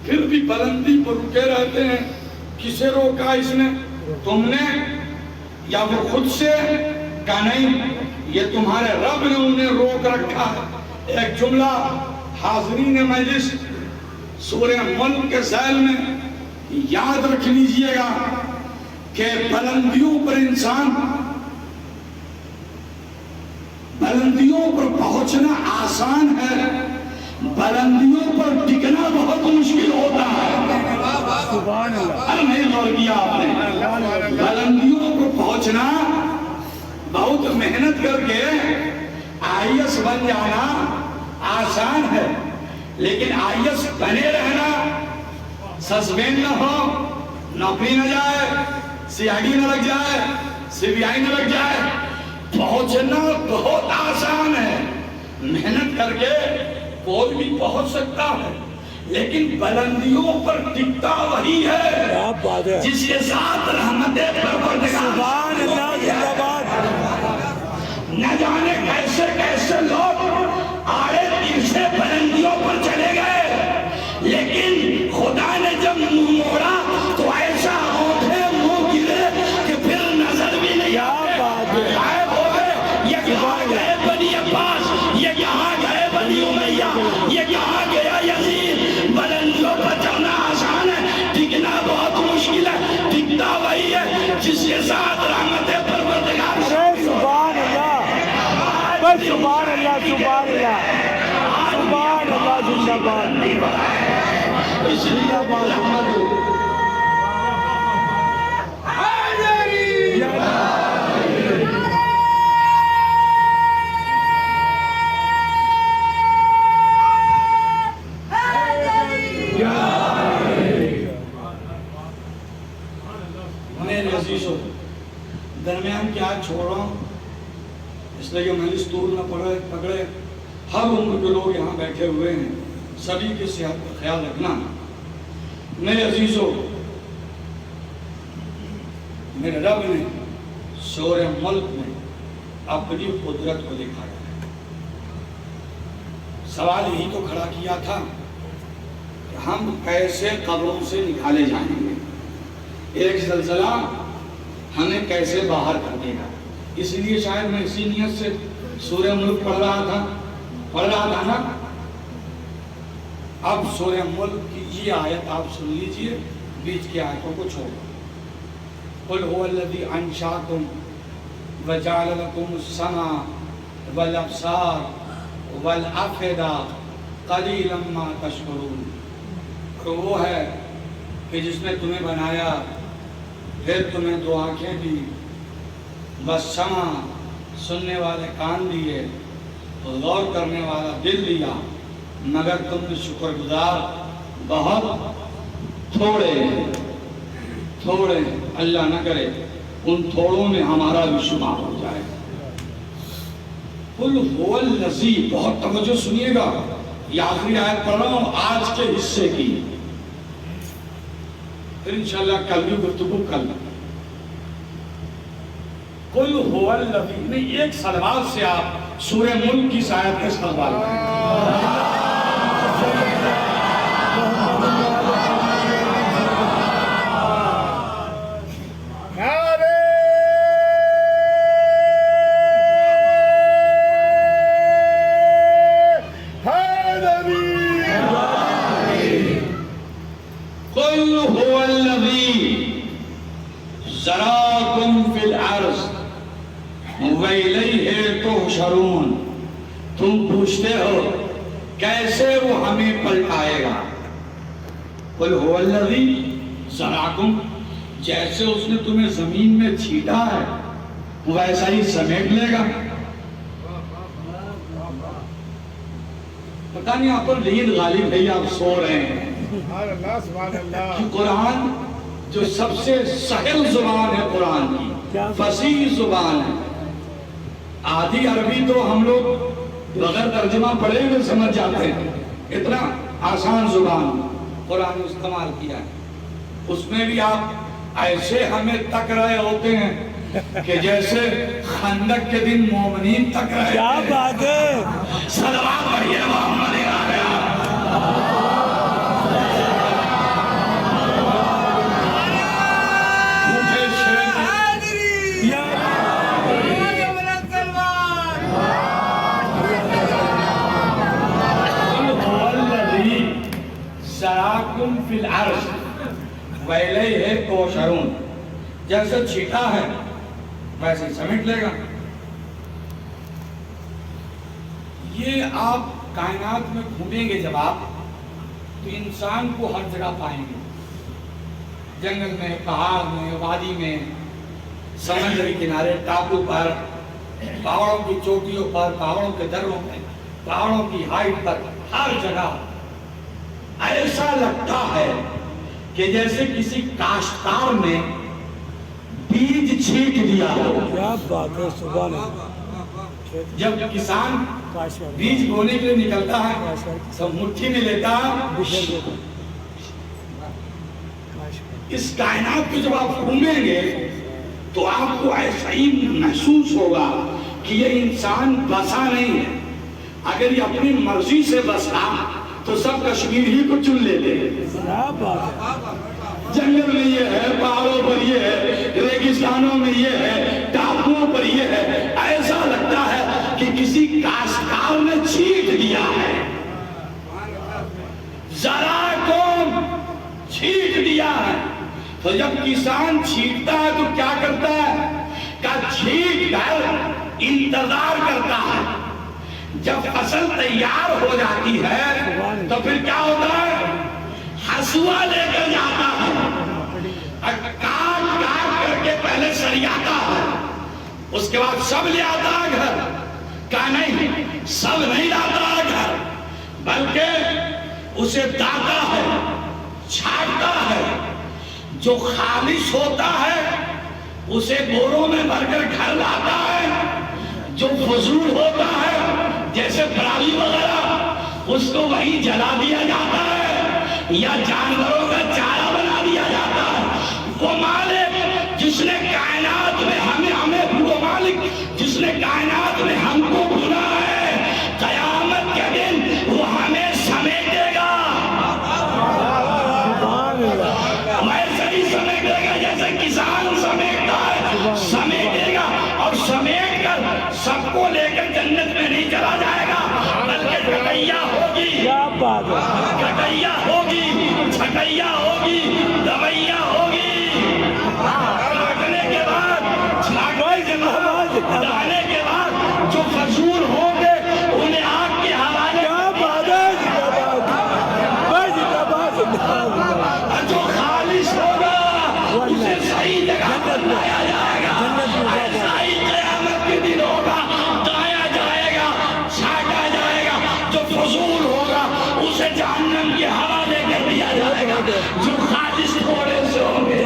پھر بھی بلندی پر رکے رہتے ہیں، کسے روکا اس نے؟ تم نے یا وہ خود سے؟ کہا نہیں، یہ تمہارے رب نے انہیں روک رکھا ہے. ایک جملہ حاضرین مجلس سورہ ملک کے ذیل میں یاد رکھ لیجئے گا کہ بلندیوں پر انسان، بلندیوں پر پہنچنا آسان ہے، بلندیوں پر ٹکنا بہت مشکل ہوتا ہے. ارے نہیں غور کیا آپ نے؟ بلندیوں پر پہنچنا بہت محنت کر کے آئیس بن جانا آسان ہے، لیکن آئیس بنے رہنا، سسپینڈ نہ ہو، نوکری نہ جائے، سی آئی ڈی نہ لگ جائے، سی بی آئی نہ لگ جائے، پہنچنا بہت آسان ہے. محنت کر کے کوئی بھی پہنچ سکتا ہے، لیکن بلندیوں پر ٹکتا وہی ہے جس کے ساتھ رحمت پروردگار. نہ جانے کیسے کیسے لوگ آڑے تیسرے بلندیوں پر چلے گئے، لیکن خدا نے جب منہ موڑا تو ایسا ہونٹے منہ گرے کہ پھر نظر بھی نہیں آتے، غائب ہو گئے. یہ کہاں گئے بنی عباس، یہ کہاں گئے بنی امیہ، یہ کہاں گیا یزید. بلندیوں پر چڑھنا آسان ہے، ٹکنا بہت مشکل ہے. ٹکتا وہی ہے جس کے ساتھ رحمت پروردگار. سبحان اللہ، بس سبحان اللہ، سبحان اللہ، سبحان اللہ، زندہ باد. اس لیے محمد میرے عزیزوں، درمیان کی آج چھوڑ رہا ہوں اس لیے کہ مجلس طول نہ پکڑے. ہر عمر کے لوگ یہاں بیٹھے ہوئے ہیں، سبھی کی صحت کا خیال رکھنا. میرے عزیزوں، میرے رب نے سورہ ملک میں اپنی قدرت کو دکھایا ہے. سوال یہی تو کھڑا کیا تھا کہ ہم کیسے قبروں سے نکالے جائیں گے، ایک زلزلہ ہمیں کیسے باہر کر دے گا. اس لیے شاید میں اسی نیت سے سورہ ملک پڑھ رہا تھا نا. اب سورہ ملک کی یہ آیت آپ سن لیجئے، بیچ کی آیتوں کو چھوڑ. قل هو الذی انشاکم وجعل لکم السمع والابصار والافئدہ قلیلا ما تشکرون. وہ ہے کہ جس نے تمہیں بنایا، پھر تمہیں دو آنکھیں دی، والسمع سننے والے کان دیے، غور کرنے والا دل دیا، مگر تم نے شکر گزار بہت تھوڑے. اللہ نہ کرے ان تھوڑوں میں ہمارا بھی شمار ہو جائے. قل هو الذی، بہت توجہ سنیے گا، یہ آخری آیت پڑھ رہا ہوں آج کے حصے کی، پھر انشاءاللہ کل بھی گفتگو کر لیں. قل هو الذی، نہیں ایک صلوات سے آپ سورہ ملک کی آیت کے استقبال کریں. تم پوچھتے ہو کیسے وہ ہمیں پلٹائے گا. قل هو الذی ذراکم، جیسے اس نے تمہیں زمین میں چھیٹا ہے ویسا ہی سمیٹ لے گا. پتہ نہیں آپ پر نیند غالب ہے یا آپ سو رہے ہیں. کہ قرآن جو سب سے سہل زبان ہے قرآن کی، فصیح زبان ہے. آدھی عربی تو ہم لوگ بغیر ترجمہ پڑھے ہوئے سمجھ جاتے ہیں، اتنا آسان زبان قرآن استعمال کیا ہے. اس میں بھی آپ ایسے ہمیں تک رہے ہوتے ہیں کہ جیسے خندق کے دن مومنین تک رہے. کیا بات ہے. صلوات پڑھیے محمد علیہ. سراکم فی العرش ویلیہ کوشرون. جیسے چھیٹا ہے ویسے ہی سمیٹ لے گا. یہ آپ کائنات میں گھومیں گے جب آپ تو انسان کو ہر جگہ پائیں گے، جنگل میں، پہاڑ میں، وادی میں، سمندری کنارے، ٹاپو پر، پہاڑوں کی چوٹیوں پر، پہاڑوں کے دروں میں، پہاڑوں کی ہائٹ پر، ہر جگہ ایسا لگتا ہے کہ جیسے کسی کاشتکار نے بیج چھینٹ دیا ہو. کیا بات ہے. سبحان اللہ. جب کسان بیج بونے کے لیے نکلتا ہے تو مٹھی میں لیتا ہے. اس کائنات کو جب آپ گھومیں گے تو آپ کو ایسا ہی محسوس ہوگا کہ یہ انسان بسا نہیں ہے. اگر یہ اپنی مرضی سے بسا تو سب کشمیر ہی کو چن لیتے ہیں. کیا بات ہے. جنگل میں یہ ہے، پہاڑوں پر یہ ہے، ریگستانوں میں یہ ہے، ٹاپوؤں پر یہ ہے. ایسا لگتا ہے کہ کسی کاشتکار نے چھینٹ دیا ہے. ذرا کو چھینٹ دیا ہے. تو جب کسان چھینٹتا ہے تو کیا کرتا ہے کہ چھینٹ کر انتظار کرتا ہے. جب فصل تیار ہو جاتی ہے تو پھر کیا ہوتا ہے، ہسوا لے کر جاتا ہے، کاٹ کر کے پہلے سریاتا ہے، اس کے بعد سب لے آتا ہے گھر. کہا نہیں، سب نہیں لاتا ہے گھر، بلکہ اسے داتا ہے، چھاٹتا ہے. جو خالص ہوتا ہے اسے بوروں میں بھر کر گھر لاتا ہے. جو فضول ہوتا ہے جیسے پرالی وغیرہ اس کو وہیں جلا دیا جاتا ہے یا جانوروں کا چارہ بنا دیا جاتا ہے. وہ مالک جس نے کائنات میں ہمیں وہ مالک جس نے کائنات میں ہم کو بنا ہے، قیامت کے دن وہ ہمیں سمیٹے گا. ویسے ہی سمیٹے گا جیسے کسان سمیٹتا ہے، سمیٹے گا اور سمیٹ کر سب کو لے کر جنت میں نہیں چلا جائے گا بلکہ کٹیا ہوگی. کیا بات ہے. کٹیا ہوگی، چھٹیا ہوگی، دویا ہوگی. کاٹنے کے بعد چھاٹنے کے بعد ڈالنے کے بعد جو فضول ہوں گے انہیں آگ کے حوالے. کیا بات ہے. جو خالص ہوگا اسے صحیح جگہ پر لایا جائے گا. ایسا ہی قیامت کے دن ہوگا، دایا جائے گا، چھاٹا جائے گا. جو فضول ہوگا اسے جہنم کے حوالے کر دیا جائے گا. جو خالص تھوڑے سے ہوں گے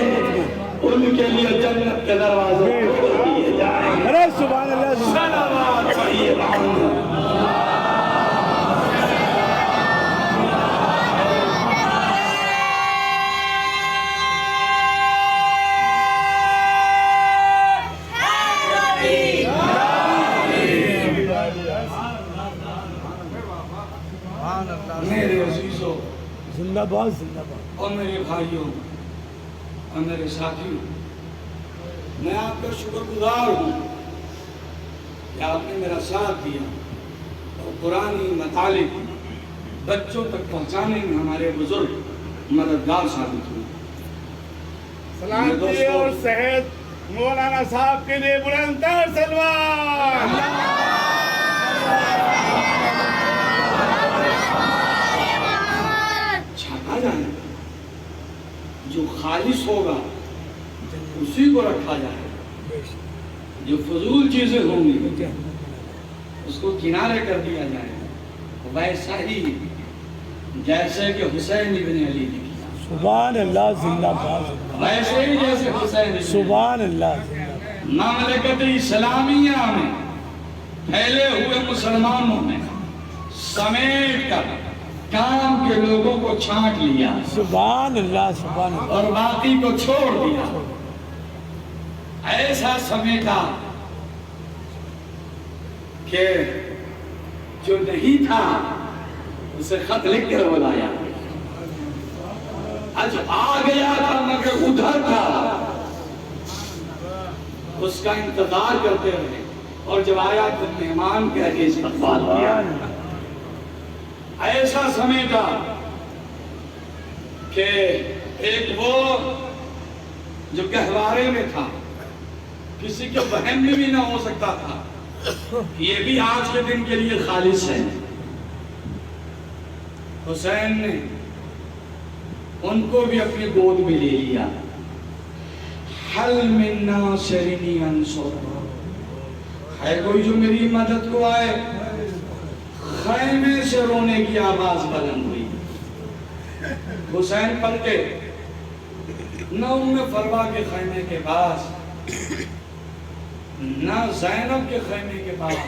ان کے لیے جنت کے دروازے کھول دیے جائیں گے. ارے سبحان اللہ. صلوات پڑھیے محمد. میرے عزیزوں، زندہ باد زندہ باد. اور میرے بھائیوں اور میرے ساتھیوں، میں آپ کا شکر گزار ہوں کہ آپ نے میرا ساتھ دیا اور قرآنی مطالب بچوں تک پہنچانے میں ہمارے بزرگ مددگار ثابت ہوئے. سلامتی اور صحت مولانا صاحب کے لیے بلندتر سلوات. چھاٹا جائے جو خالص ہوگا اسی کو رکھا جائے، جو فضول چیزیں ہوں گی اس کو کنارے کر دیا جائے، ویسا ہی جیسے کہ حسین ابن علی نے کیا، سبحان اللہ زندہ باد، ویسے ہی جیسے حسین ابن علی سبحان اللہ، مملکت اسلامیہ میں پھیلے ہوئے مسلمانوں نے سمیٹ کر کام کے لوگوں کو چھانٹ لیا سبحان اللہ، سبحان اللہ، اور باقی کو چھوڑ دیا، ایسا سمیٹا کہ جو نہیں تھا اسے خط لکھ کر بلایا، آج آ گیا تھا مگر ادھر تھا، اس کا انتظار کرتے رہے، اور جب آیا تو مہمان کہہ کے استقبال کیا، ایسا سمیٹا کہ ایک وہ جو گہوارے میں تھا، کسی کے وہم میں بھی نہ ہو سکتا تھا، یہ بھی آج کے دن کے لیے خالص ہے، حسین نے ان کو بھی اپنی گود میں لے لیا، حل من ناصر انصر، ہے کوئی جو میری مدد کو آئے، خیمے سے رونے کی آواز بلند ہوئی، حسین پلٹے، نہ ام فروا کے خیمے کے پاس، نہ زینب کے خیمے کے پاس،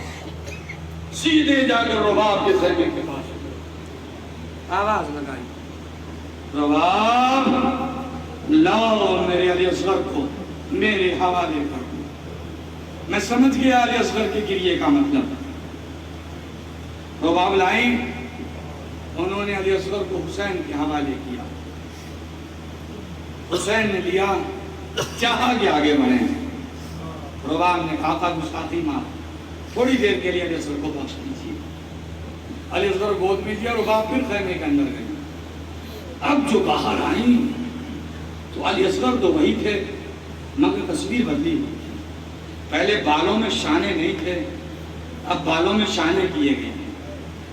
سیدھے جا کر رباب کے خیمے کے پاس آواز لگائی، رباب لاؤ میرے علی اصغر کو میرے حوالے کر دو، میں سمجھ گیا علی اصغر کے گریے کا مطلب، رباب لائیں، انہوں نے علی اصغر کو حسین کے حوالے کیا، حسین نے لیا، چاہا کہ آگے بڑھیں، رباب نے کہا تھا گستاخی معاف، تھوڑی دیر کے لیے علی اصغر کو بخش دیجیے، علی اصغر گود میں لیا، رباب پھر خیمے کے اندر گئے، اب جو باہر آئیں تو علی اصغر تو وہی تھے مگر تصویر بدلی ہوئی تھی، پہلے بالوں میں شانے نہیں تھے، اب بالوں میں شانے کیے گئے،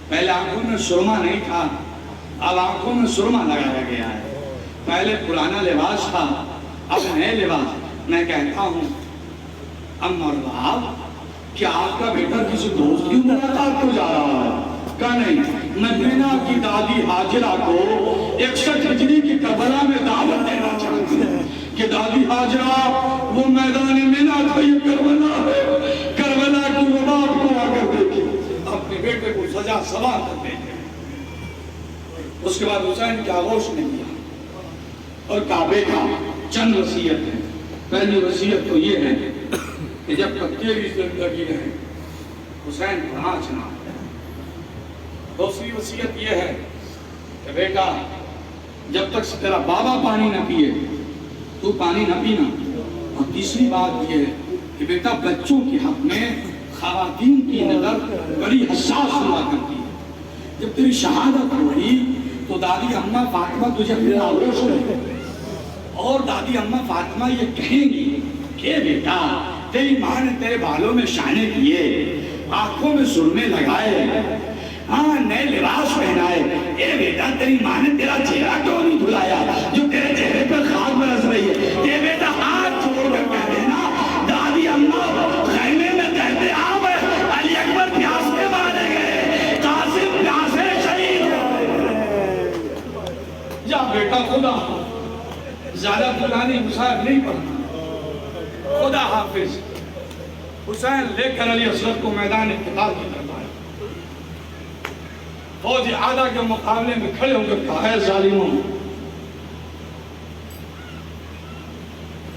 پہلے آنکھوں میں سرما نہیں تھا، اب آنکھوں میں سرما لگایا گیا ہے، پہلے پرانا لباس تھا، اب نئے لباس، میں کہتا ہوں اما رباب کیا آپ کا بیٹا کسی دوست کی ملاقات کو جا رہا ہے؟ کہا نہیں، میں بینا کی دادی حاجرہ کو 61 ہجری کی کربلا میں دعوت دینا چاہتی ہوں کہ دادی حاجرہ وہ میدان مینا تھا، یہ کربلا ہے، کربلا کی رباب کو آ کر دیکھیں، اپنے بیٹے کو سجا سوار کرتے تھے۔ اس کے بعد حسین کی آغوش نے کیا اور کعبے کا چند وصیت ہے، پہلی وصیت تو یہ ہے کہ جب تک تیری زندگی رہے حسین کو ناچنا، دوسری وصیت یہ ہے کہ بیٹا جب تک سے تیرا بابا پانی نہ پیے تو پانی نہ پینا، اور تیسری بات یہ ہے کہ بیٹا بچوں کے حق میں خواتین کی نظر بڑی حساس ہوا کرتی ہے، جب تیری شہادت ہوئی تو دادی اماں فاطمہ تجھے اپنے آغوش کرے اور دادی اماں فاطمہ یہ کہیں گی کہ بیٹا تیری ماں نے تیرے بالوں میں شانے کیے، آنکھوں میں سرمے لگائے، ہاں نئے لباس پہنائے، اے بیٹا تیری ماں نے تیرا چہرہ کیوں نہیں دھلایا جو تیرے چہرے پر خاک برس رہی ہے، اے بیٹا ہاتھ چھوڑ کر کہہ دینا دادی اماں خیمے میں کہتے آپ علی اکبر پیاس کے مارے گئے، قاسم پیاسے شہید ہوئے، جا بیٹا خدا زیادہ پرانی مصاحب نہیں پڑھنا، خدا حافظ۔ حسین لے کر علی اصغر کو میدان قتال کی طرف آیا، فوج اعلیٰ کے مقابلے میں کھڑے ہو کر کہا ہے ظالموں،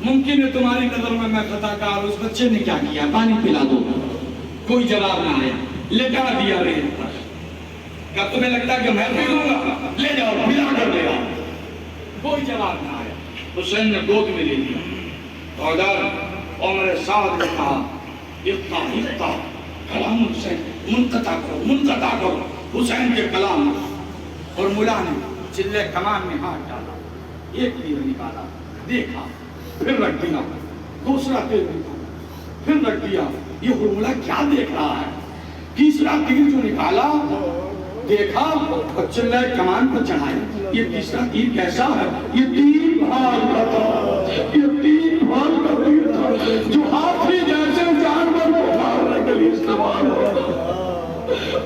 ممکن ہے تمہاری نظر میں خطا کار، اس بچے نے کیا کیا، پانی پلا دو، کوئی جواب نہ آیا، لٹا دیا ریل پر، کیا تمہیں لگتا کہ میں پی لوں گا، لے جاؤ پلا کر لے آؤ، کوئی جواب نہ آیا، حسین نے گود میں لے لیا، اور عمر سعد نے کہا اقطع کلام حسین، منقطع کرو حسین کے کلام، اور ملا نے چلے کمان میں ہاتھ ڈالا، ایک تیر نکالا، دیکھا، پھر رکھ دیا، دوسرا تیر نکالا، پھر رکھ دیا، یہ ہرملا کیا دیکھ رہا ہے، تیسرا تیر جو نکالا دیکھا اور چلائے کمان پر چڑھائے یہ تیسرا تیر کیسا ہے؟ یہ تیر بھال کا تھا، یہ تیر بھال کا تیر تھا جو ہاتھی جیسے جانور کو مارنے کے لیے استعمال ہوتا۔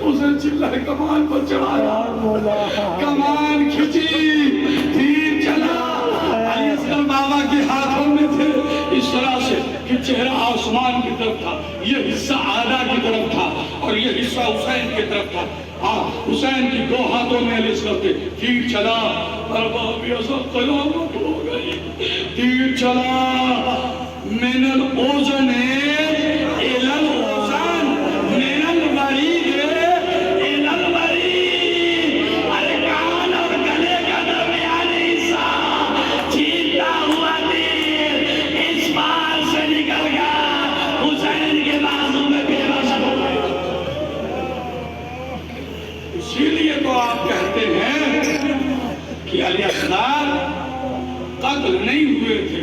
اسے چلائے کمان پر چڑھایا، کمان کھچی، تیر چلا۔ علی اصغر بابا کے ہاتھوں میں تھے اس طرح سے کہ چہرہ آسمان کی طرف تھا، یہ حصہ آدھا کی طرف تھا اور یہ حصہ حسین کی طرف تھا۔ حسین کی دو ہاتھوں میں علی اصغر تھے، تیر چلا اور بابی اصغر قیامت ہو گئی۔ تیر چلا من الاذن الى الاذن، من الورید الى الورید، ارکان اور گلے کا درمیانی حصہ چھیلتا ہوا تیر اس پار سے نکل گیا، حسین کے بازو میں بے بس ہو گیا۔ اسی لیے تو آپ کہتے ہیں کہ علی اصغر قتل نہیں ہوئے تھے،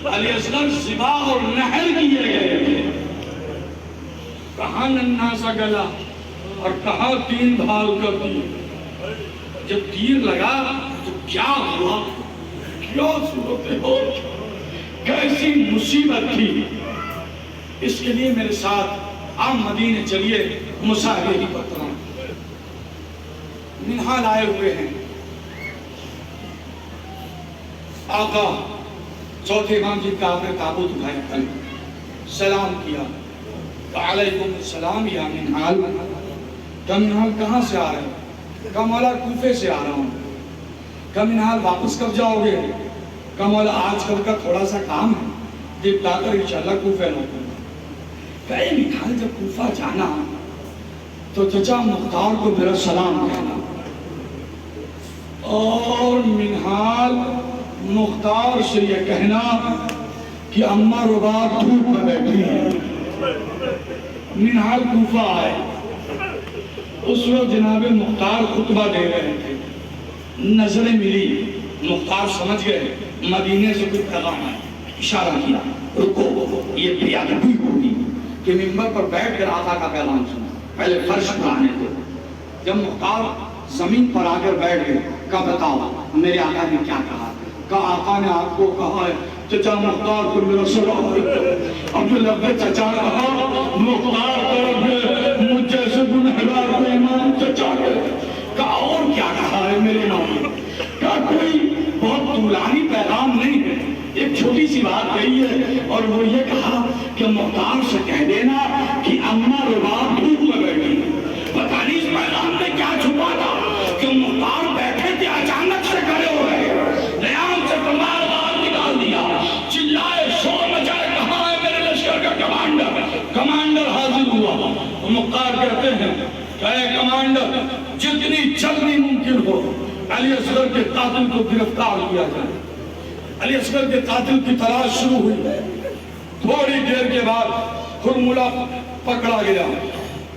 علی اصغر ذبح اور نحر کیے گئے تھے۔ کہاں ننھا سا گلا اور کہاں تین بھال کا تیر۔ جب تیر لگا تو کیا ہوا، کیا صورت ہو، کیسی مصیبت تھی۔ اس کے لیے میرے ساتھ آپ مدینے چلیے، مصاحبے کی پتروں منہال آئے ہوئے ہیں۔ آقا چوتھے امام جی کا آپ نے تابوت اٹھایا، کل سلام کیا، علیکم السلام یا منہال۔ کہ منہال کہاں سے آ رہے ہیں؟ کہ مولا کوفے سے آ رہا ہوں۔ کہ منہال واپس کب جاؤ گے؟ کہ مولا آج کل کا تھوڑا سا کام ہے، دیکھ لا کر انشاءاللہ کوفے لوٹوں گا۔ کہ منہال جب کوفہ جانا تو چچا مختار کو میرا سلام کہنا۔ اور منہال مختار سے یہ کہنا کہ اماں رباب دھوپ میں بیٹھی ہیں۔ منہال کوفہ آئے، اس وقت جناب مختار خطبہ دے رہے تھے، نظریں ملی، مختار سمجھ گئے مدینے سے کوئی پیغام ہے، اشارہ کیا رکو، یہ بیادبی ہوگی کہ منبر پر بیٹھ کر آقا کا پیغام سنا، پہلے فرش پر آنے دو۔ جب مختار زمین پر آ کر بیٹھ گئے، کہا بتاؤ میرے آقا نے کیا کہا؟ کہا آقا نے آپ کو کہا ہے چچا مختار کو میرا سلام علیکم۔ عبداللہ نے چچا کہا مختار طرف مجھ جیسے گنہگار کو ایمان چچا کے۔ کہا اور کیا کہا ہے میرے نام؟ کہا کوئی بہت طولانی پیغام نہیں ہے، ایک چھوٹی سی بات کہی ہے، اور وہ یہ کہا کہ مختار سے کہہ دینا کہ اماں رباب دھوپ میں بیٹھی۔ پتہ نہیں اس پیغام میں کیا چھپا تھا کہ مختار بیٹھے تھے، اچانک سے کھڑے ہو گئے، نیام سے تلوار باہر نکال دیا، چلائے شور مچائے، کہاں ہے میرے لشکر کا کمانڈر؟ کمانڈر حاضر ہوا۔ مختار کہتے ہیں کہ اے کمانڈر، جتنی جلدی ممکن ہو علی اصغر کے قاتل کو گرفتار کیا جائے۔ علی اصغر کے قاتل کی تلاش شروع ہوئی۔ تھوڑی دیر کے بعد ہرملہ پکڑا گیا،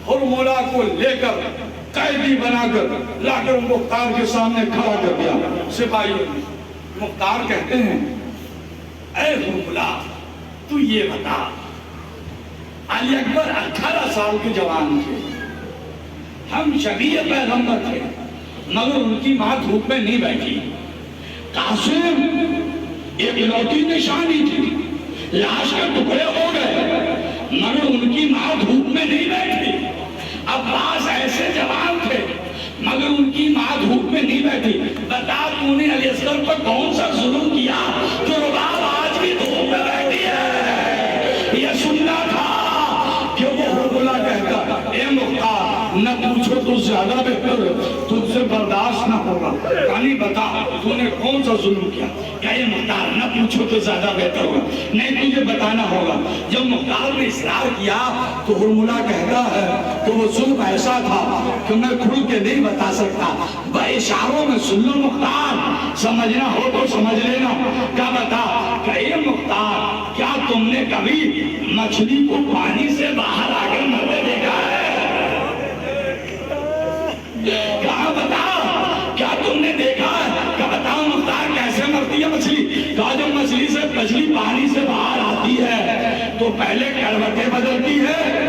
ہرملہ کو لے کر قیدی بنا کر لا کر مختار کے سامنے کھڑا کر دیا۔ سپاہی مختار کہتے ہیں اے ہرملہ تو یہ بتا، علی اکبر 18 سال کے جوان تھے، ہم شبیہ پیغمبر تھے، مگر ان کی ماں دھوپ میں نہیں بیٹھی۔ قاسم ایک لوٹی نشانی تھی، لاش کے ٹکڑے ہو گئے، مگر ان کی ماں دھوپ میں نہیں بیٹھی۔ عباس ایسے جوان تھے، مگر ان کی ماں دھوپ میں نہیں بیٹھی۔ بتا تو نے علی اصغر پر کون سا ظلم کیا جو رباب آج بھی دھوپ میں بیٹھی ہے؟ یہ سننا تھا کہ وہ ہرملہ کہتا اے مختار نہ پوچھو تو زیادہ بہتر ہے، تجھ سے برداشت نہ ہوگا۔ کہانی بتا تو نے کون سا ظلم کیا؟ کہ اے مختار نہ پوچھو تو زیادہ بہتر ہوگا، نہیں تجھے بتانا ہوگا۔ جب مختار نے اصرار کیا تو ہرملہ کہتا ہے کہ وہ ظلم ایسا تھا کہ میں کھل کے نہیں بتا سکتا، اشاروں میں سن لو مختار، سمجھنا ہو تو سمجھ لینا۔ کیا بتا کہ اے مختار کیا تم نے کبھی مچھلی کو پانی سے باہر آ کر مرتے دیکھا ہے؟ کہا بتا کیا تم نے دیکھا ہے؟ کہ بتاؤ مختار کیسے مرتی ہے مچھلی؟ کہا جب مچھلی پانی سے باہر آتی ہے تو پہلے کروٹیں بدلتی ہے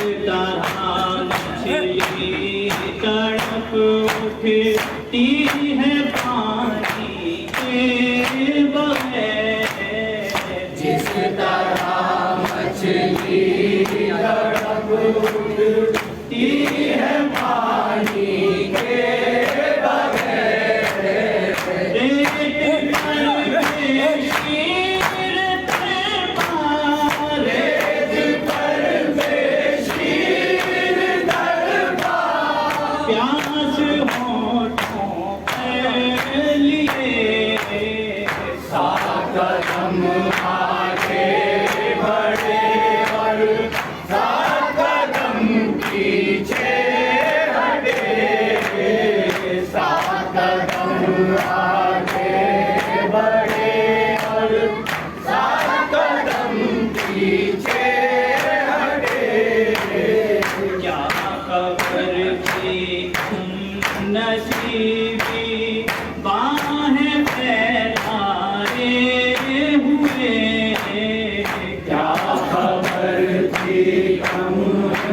طرح مچھلی تڑپ اٹھتی ہے پانی کے بغیر، جس طرح مچھلی تڑپ اٹھتی ہے پانی کے بغیر، ریت پر بے شیر تڑپا، ریت پر بے شیر تڑپا، پیاس ہونٹوں پر لیے، سات قدم آگے بڑھے اور سات قدم پیچھے ہٹے، سات قدم آگے بڑھے اور سات قدم پیچھے ہٹے، کیا خبر تھی تم نصیبی باہیں پھیلائے ہوئے، کیا خبر تھی ہم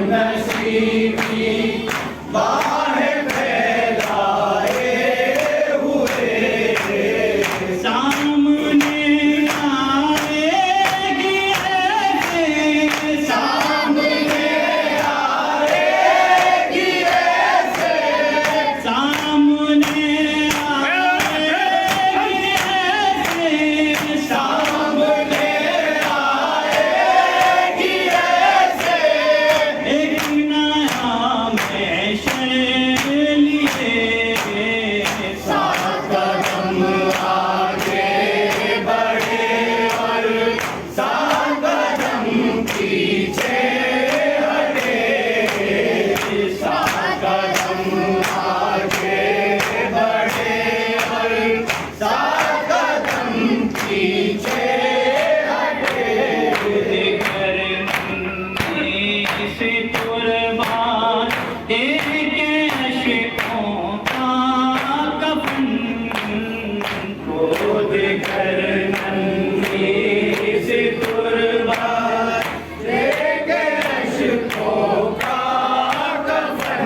نصیبی باہیں پھیلائے ہوئے، سامنے آئے گی ایسے، سامنے آئے گی ایسے، سامنے آئے گی ایسے، سامنے آئے گی ایسے، ایک نیا محشر لیے، سات قدم آگے بڑھے اور سات قدم پیچھے ہٹے، سات قدم آگے بڑھے اور سات قدم پیچھے ہٹے، کرنے سے قربان ایک عشقوں کا کفن، خود کرنے سے قربان ایک عشقوں کا کفن،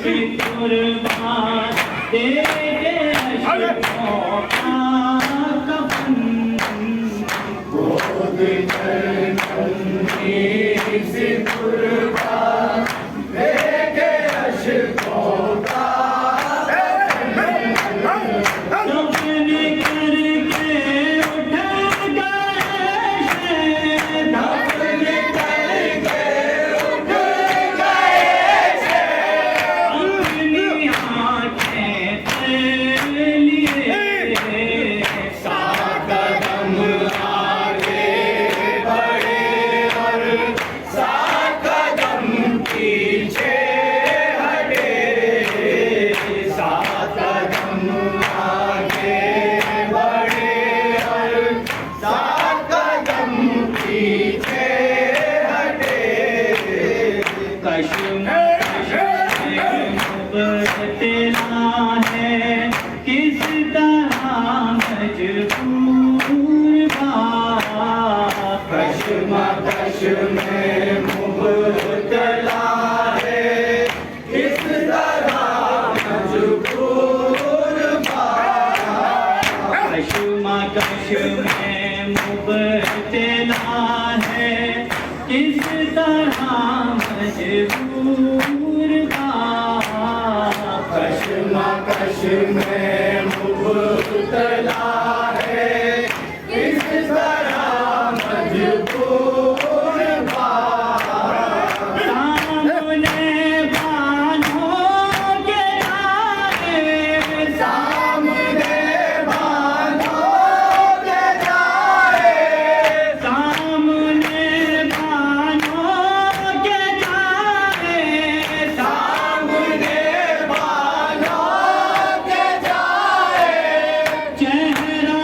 سے قربان ایک عشقوں کا کفن، خود کرنے سے قربان ایک عشقوں کا دفن کر کے اٹھ گئے، دفن کر کے اٹھ گئے تھے، اپنی آنکھیں تر لیے، سات قدم آگے بڑھے اور سات قدم پیچھے ہٹے، سات قدم آگے بڑھے اور سات قدم پیچھے ہٹے، کشمکش میں مبتلا ہے کس طرح مجبور با، کشمکش میں مبتلا ہے کس طرح مجبور با، کشمکش میں مبتلا ہے کس طرح مجبور با، کشمکش میں مبتلا ہے کس طرح مجبور با، سامنے بانوں کے جائے، سامنے بانو کے جائے، سامنے بانوں کے جائے، سامنے بانو کے جائے، چہرہ